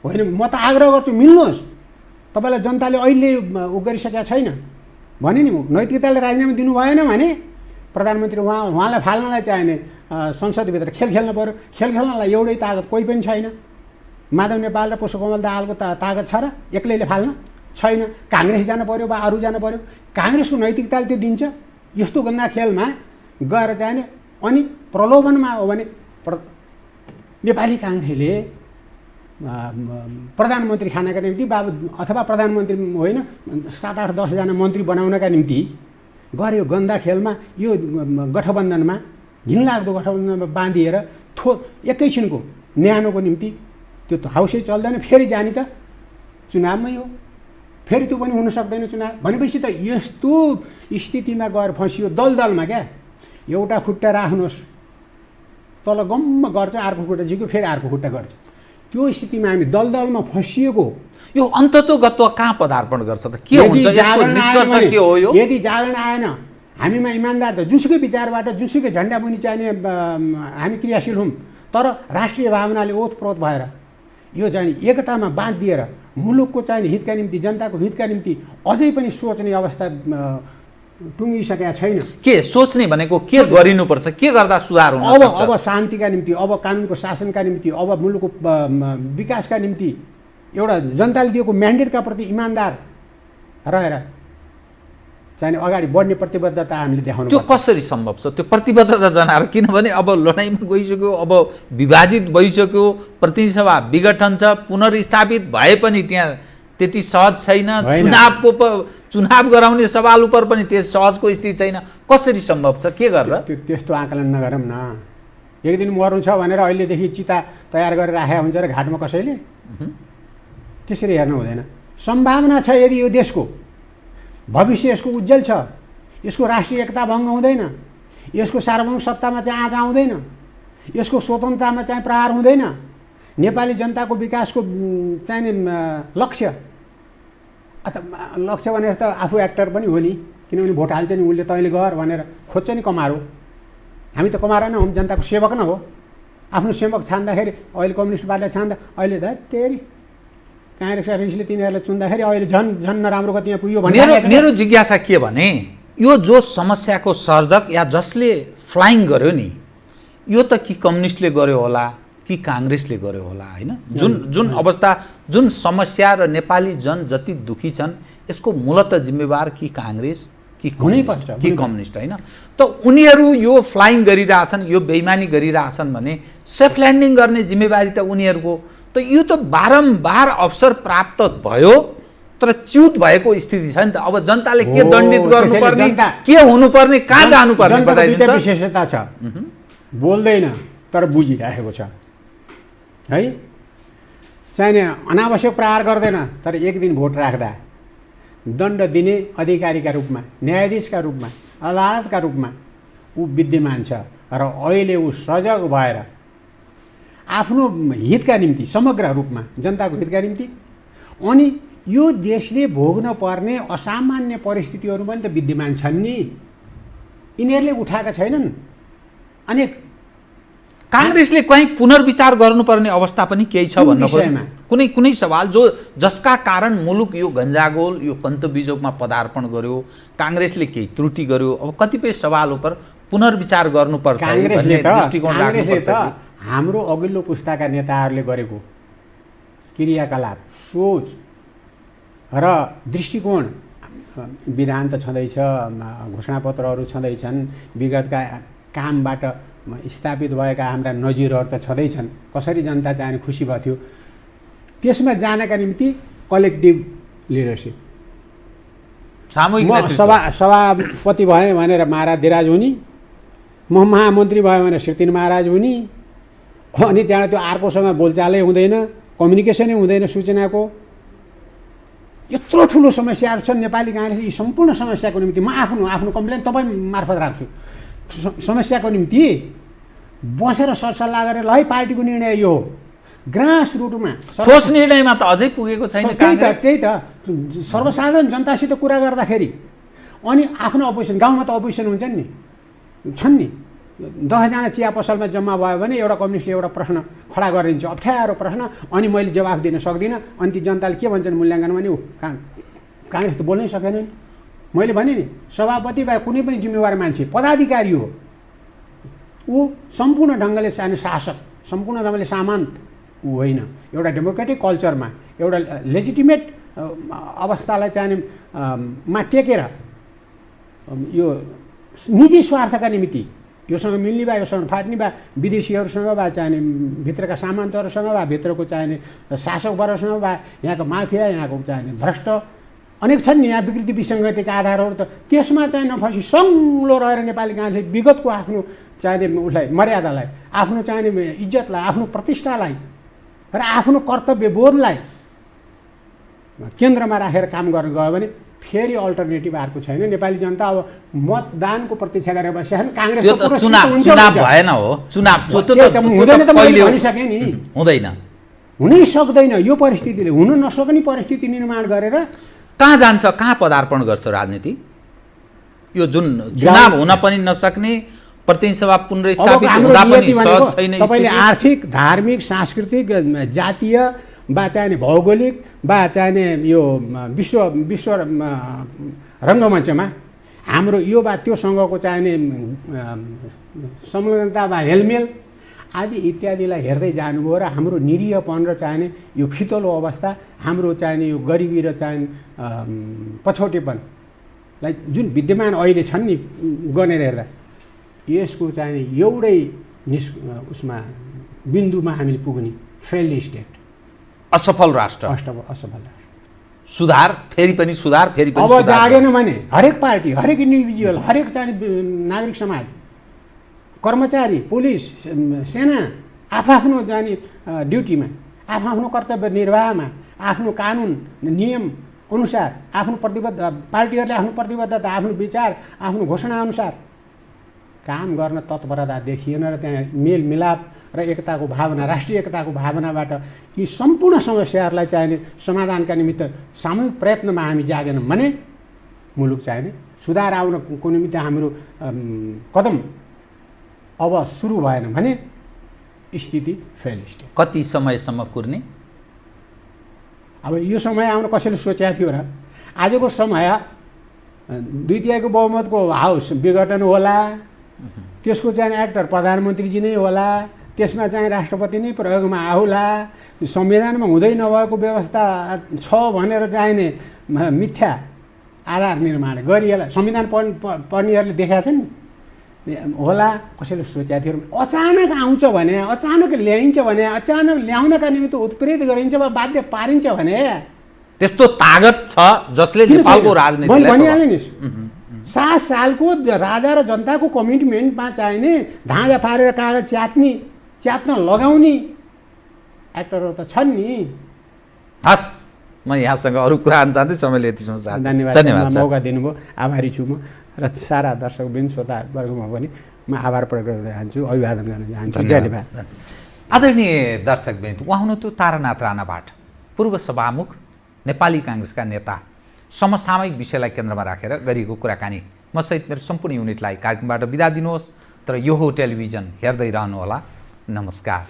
होइन म त आग्रह गर्छु मिल्नुहोस्। तपाईँलाई जनताले अहिले उ गरिसकेका छैन भने नि नैतिकताले राजीनामा दिनु भएन भने प्रधानमन्त्री उहाँलाई फाल्नलाई चाहिने संसदभित्र खेल खेल्न पऱ्यो। खेल खेल्नलाई एउटै तागत कोही पनि छैन। माधव नेपाल र पुष्पकमल दाहालको तागत छ र एक्लैले फाल्न छैन। काङ्ग्रेस जानु पऱ्यो वा अरू जानु पऱ्यो। काङ्ग्रेसको नैतिकताले त्यो दिन्छ यस्तो गन्दा खेलमा गएर चाहिने। अनि प्रलोभनमा हो भने नेपाली काङ्ग्रेसले प्रधानमन्त्री खानका निम्ति अथवा प्रधानमन्त्री होइन 7-8-10 जना मन्त्री बनाउनका निम्ति गर्यो गन्दा खेलमा यो गठबन्धनमा घिनलाग्दो गठबन्धनमा बाँधिएर एकैछिनको न्यानोको निम्ति त्यो त हाउसै चल्दैन। फेरि जाने त चुनावमै हो, फेरि त्यो पनि हुन सक्दैन चुनाव भनेपछि त यस्तो स्थितिमा गएर फसियो दलदलमा। क्या एउटा खुट्टा राख्नुहोस् तल गम्म गर्छ, अर्को खुट्टा झिक्यो फेरि अर्को खुट्टा गर्छ। त्यो स्थितिमा हामी दलदलमा फसिएको। यो अन्ततोगत्व कहाँ पदार्पण गर्छ त? के हुन्छ यसको निष्कर्ष के हो? यो यदि जागरण आएन हामीमा इमान्दार त जुसुकै विचारबाट जुसुकै झन्डा मुनि चाहिने हामी क्रियाशील हौँ। तर राष्ट्रिय भावनाले ओतप्रोत भएर यो चाहिँ एकतामा बाँधिएर मुलुकको चाहिने हितका निम्ति जनताको हितका निम्ति अझै पनि सोच्ने अवस्था टुङ्गिसकेका छैन। के सोच्ने भनेको के गरिनुपर्छ? के गर्दा सुधार हुन सक्छ? अब शान्तिका निम्ति, अब कानुनको शासनका निम्ति, अब मुलुकको विकासका निम्ति एउटा जनताले दिएको म्यान्डेटका प्रति इमान्दार रहेर चाहिने अगाडि बढ्ने प्रतिबद्धता हामीले देखाउनु। त्यो कसरी सम्भव छ त्यो प्रतिबद्धता जनाएर? किनभने अब लडाइँमा गइसक्यो, अब विभाजित भइसक्यो, प्रतिनिधि सभा विघटन छ, पुनर्स्थापित भए पनि त्यहाँ त्यति सहज छैन। चुनाव गराउने सवाल उपर पनि त्यस सहजको स्थिति छैन। कसरी सम्भव छ? के गरेर? त्यस्तो आकलन नगरौँ न। एक दिन मर्नु छ भनेर अहिलेदेखि चिता तयार गरेर राखेको हुन्छ र घाटमा कसैले त्यसरी हेर्नु हुँदैन। सम्भावना छ यदि यो देशको भविष्य यसको उज्जवल छ, यसको राष्ट्रिय एकता भङ्ग हुँदैन, यसको सार्वभौमिक सत्तामा चाहिँ आँच आउँदैन, यसको स्वतन्त्रतामा चाहिँ प्रहार हुँदैन, नेपाली जनताको विकासको चाहिने लक्ष्य लक्ष्य भनेर त आफू एक्टर पनि हो नि, किनभने भोट हाल्छ नि उसले, तैँले गर भनेर खोज्छ नि कमारो। हामी त कमारो नै हौँ, जनताको सेवक न हो। आफ्नो सेवक छान्दाखेरि अहिले कम्युनिस्ट पार्टीले छान्दा अहिले तेरि काङ्ग्रेस रिसले तिनीहरूलाई चुन्दाखेरि अहिले झन् झन् नराम्रो कति यहाँ पुग्यो भने मेरो जिज्ञासा के भने यो जो समस्याको सर्जक या जसले फ्लाइङ गर्यो नि, यो त कि कम्युनिस्टले गर्यो होला कि काङ्ग्रेसले गर्यो होला होइन? जुन अवस्था, जुन समस्या र नेपाली जन जति दुखी छन् यसको मूलत जिम्मेवार कि काङ्ग्रेस कि कम्युनिस्ट होइन? त उनीहरू यो फ्लाइङ गरिरहेछन्, यो बेइमानी गरिरहेछन् भने सेफ ल्यान्डिङ गर्ने जिम्मेवारी त उनीहरूको। त यो त बारम्बार अवसर प्राप्त भयो तर च्युत भएको स्थिति छ नि त। अब जनताले के दण्डित गर्नुपर्ने, के हुनुपर्ने, कहाँ जानुपर्ने बताइदिनु त। विशेषता छ, बोल्दैन तर बुझिरहेको छ है। चाहिने अनावश्यक प्रहार गर्दैन तर एक दिन भोट राख्दा दण्ड दिने अधिकारीका रूपमा, न्यायाधीशका रूपमा, अदालतका रूपमा ऊ विद्यमान छ। र अहिले ऊ सजग भएर आफ्नो हितका निम्ति, समग्र रूपमा जनताको हितका निम्ति, अनि यो देशले भोग्न पर्ने असामान्य परिस्थितिहरू पनि त विद्यमान छन् नि, यिनीहरूले उठाएका छैनन्। अनि काङ्ग्रेसले कहीँ पुनर्विचार गर्नुपर्ने अवस्था पनि केही छ भन्न खोज्छु। कुनै सवाल जसका कारण मुलुक यो गन्जागोल, यो कन्तबिजोगमा पदार्पण गर्यो, काङ्ग्रेसले केही त्रुटि गर्यो, अब कतिपय सवाल उपर पुनर्विचार गर्नुपर्छ भन्ने दृष्टिकोण राख्नुपर्छ। हाम्रो अघिल्लो पुस्ताका नेताहरूले गरेको क्रियाकलाप, सोच र दृष्टिकोण, विधान त छँदैछ, घोषणापत्रहरू छँदैछन्, विगतका कामबाट स्थापित भएका हाम्रा नजिरहरू त छँदैछन्, कसरी जनता चाहिँ खुसी भएको थियो, त्यसमा जानका निम्ति कलेक्टिभ लिडरसिप, सामूहिक सभापति भएँ भनेर महाराज धिराज हुने, म महामन्त्री भयो भनेर श्रीतिन महाराज हुने, अनि त्यहाँबाट त्यो अर्कोसँग बोलचालै हुँदैन, कम्युनिकेसनै हुँदैन सूचनाको। यत्रो ठुलो समस्याहरू छन् नेपाली काङ्ग्रेसले। यी सम्पूर्ण समस्याको निम्ति म आफ्नो कम्प्लेन तपाईँ मार्फत राख्छु। समस्याको निम्ति बसेर सरसल्लाह गरेर ल है पार्टीको निर्णय यो हो, ग्रास रुटमा ठोस निर्णयमा त अझै पुगेको छैन। त्यही त सर्वसाधारण जनतासित कुरा गर्दाखेरि, अनि आफ्नो अपोजिसन, गाउँमा त अपोजिसन हुन्छन् नि, छन् नि, 10जना चिया पसलमा जम्मा भयो भने एउटा कम्युनिस्टले एउटा प्रश्न खडा गरिदिन्छ, अप्ठ्यारो प्रश्न, अनि मैले जवाफ दिन सक्दिनँ, अनि ती जनताले के भन्छन् मूल्याङ्कन भने काङ्ग्रेस त बोल्नै सकेन नि। मैले भने नि, सभापति भए कुनै पनि जिम्मेवार मान्छे पदाधिकारी हो, ऊ सम्पूर्ण ढङ्गले चाहिने शासक, सम्पूर्ण ढङ्गले सामन्त ऊ होइन। एउटा डेमोक्रेटिक कल्चरमा एउटा लेजिटिमेट अवस्थालाई चाहिने मा टेकेर यो निजी स्वार्थका निमित्त योसँग मिल्ने भए, योसँग फाट्ने भए, विदेशीहरूसँग भए, चाहिने भित्रका सामन्तहरूसँग भए, भित्रको चाहिने शासकवर्गसँग भए, यहाँको माफिया, यहाँको चाहिने भ्रष्ट अनेक छन् नि यहाँ विकृति विसङ्गतिका आधारहरू, त त्यसमा चाहिँ नफसी सङ्लो रहेर नेपाली काङ्ग्रेसले विगतको आफ्नो चाहिने उसलाई, मर्यादालाई, आफ्नो चाहिने इज्जतलाई, आफ्नो प्रतिष्ठालाई र आफ्नो कर्तव्य बोधलाई केन्द्रमा राखेर काम गर्न गयो भने फेरि अल्टरनेटिभ अर्को छैन। नेपाली जनता अब मतदानको प्रतीक्षा गरेर बसेछन्। काङ्ग्रेस चुनाव भएन हो, चुनाव भनिसके नि, हुँदैन, हुनै सक्दैन। यो परिस्थितिले हुन नसक्ने परिस्थिति निर्माण गरेर कहाँ जान्छ, कहाँ पदार्पण गर्छ राजनीति? यो जुन चुनाव हुन पनि नसक्ने, प्रतिनिधि सभा पुनर्स्थापित हुँदा पनि सहज छैन। तपाईँले आर्थिक, धार्मिक, सांस्कृतिक, जातीय वा चाहिने भौगोलिक वा चाहिने यो विश्व रङ्गमञ्चमा हाम्रो यो वा त्योसँगको चाहिने संलग्नता वा हेलमेल आदि इत्यादिलाई हेर्दै जानुभयो र हाम्रो निरीहपन र चाहिने यो फितलो अवस्था, हाम्रो चाहिने यो गरिबी र चाहिने पछौटेपनलाई जुन विद्यमान अहिले छन् नि गनेर हेर्दा, यसको चाहिने एउटै उसमा बिन्दुमा हामीले पुग्ने फेल्ड स्टेट, असफल राष्ट्र, असफल राष्ट्र। सुधार फेरि पनि सुधार, फेरि पनि अब जागेन भने हरेक पार्टी, हरेक इन्डिभिजुअल, हरेक चाहिने नागरिक समाज, कर्मचारी, पुलिस, सेना आफ्नो जाने ड्युटीमा, आफ्नो कर्तव्य निर्वाहमा, आफ्नो कानुन नियम अनुसार, आफ्नो प्रतिबद्ध, पार्टीहरूले आफ्नो प्रतिबद्धता, आफ्नो विचार, आफ्नो घोषणा अनुसार काम गर्न तत्परता देखिएन र त्यहाँ मेलमिलाप र एकताको भावना, राष्ट्रिय एकताको भावनाबाट यी सम्पूर्ण समस्याहरूलाई चाहिने समाधानका निमित्त सामूहिक प्रयत्नमा हामी जागेनौँ भने मुलुक चाहिने सुधार आउनको निमित्त हाम्रो कदम अब सुरु भएन भने स्थिति फेल स्टेट। कति समयसम्म कुर्ने? अब यो समय आउन कसैले सोचेको थियो र? आजको समय 2/3 बहुमतको हाउस विघटन होला, त्यसको चाहिँ एक्टर प्रधानमन्त्रीजी नै होला, त्यसमा चाहिँ राष्ट्रपति नै प्रयोगमा आउला, संविधानमा हुँदै नभएको व्यवस्था छ भनेर चाहिने मिथ्या आधार निर्माण गरिएला। संविधान पढ्नेहरूले देखाएको छ नि होला, कसैले सोचेको थियो अचानक आउँछ भने, अचानक ल्याइन्छ भने, अचानक ल्याउनका निमित्त उत्प्रेरित गरिन्छ वा बाध्य पारिन्छ भने त्यस्तो तागत छ जसले नेपालको राजनीतिलाई भनिहालेँ नि। 7 सालको राजा र जनताको कमिटमेन्टमा चाहिने धाँजा फारेर कागज च्यात्न लगाउने एक्टरहरू त छन् नि। हस्, म यहाँसँग अरू कुरा जान्दै समयले यतिसम्म चाहन्छु। धन्यवाद मौका दिनुभयो, आभारी छु म र सारा दर्शकवृन्द श्रोतावर्गमा पनि म आभार प्रकट गर्न चाहन्छु, अभिवादन गर्न चाहन्छु। धन्यवाद। आदरणीय दर्शकवृन्द, उहाँ हुनुहुन्थ्यो तारानाथ राणाबाट, पूर्व सभामुख, नेपाली काङ्ग्रेसका नेता। समसामयिक विषयलाई केन्द्रमा राखेर गरिएको कुराकानी। म सहित मेरो सम्पूर्ण युनिटलाई कार्यक्रमबाट बिदा दिनुहोस्, तर यो हो टेलिभिजन हेर्दै रहनुहोला। नमस्कार।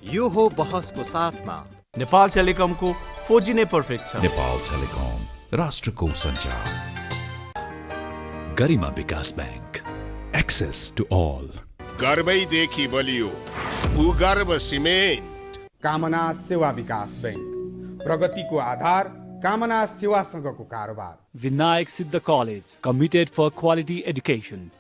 यो हो बहसको साथमा नेपाल टेलिकमको 4G नै पर्फेक्ट छ। नेपाल टेलिकम, राष्ट्रको सञ्चार। गरिमा विकास बैंक, एक्सेस टु ऑल। गर्वैदेखि बलियो भूगर्भ सिमेन्ट। कामना सेवा विकास बैंक, प्रगतिको आधार कामना सेवासँगको कारोबार। Vinayak Siddha College, committed for quality education.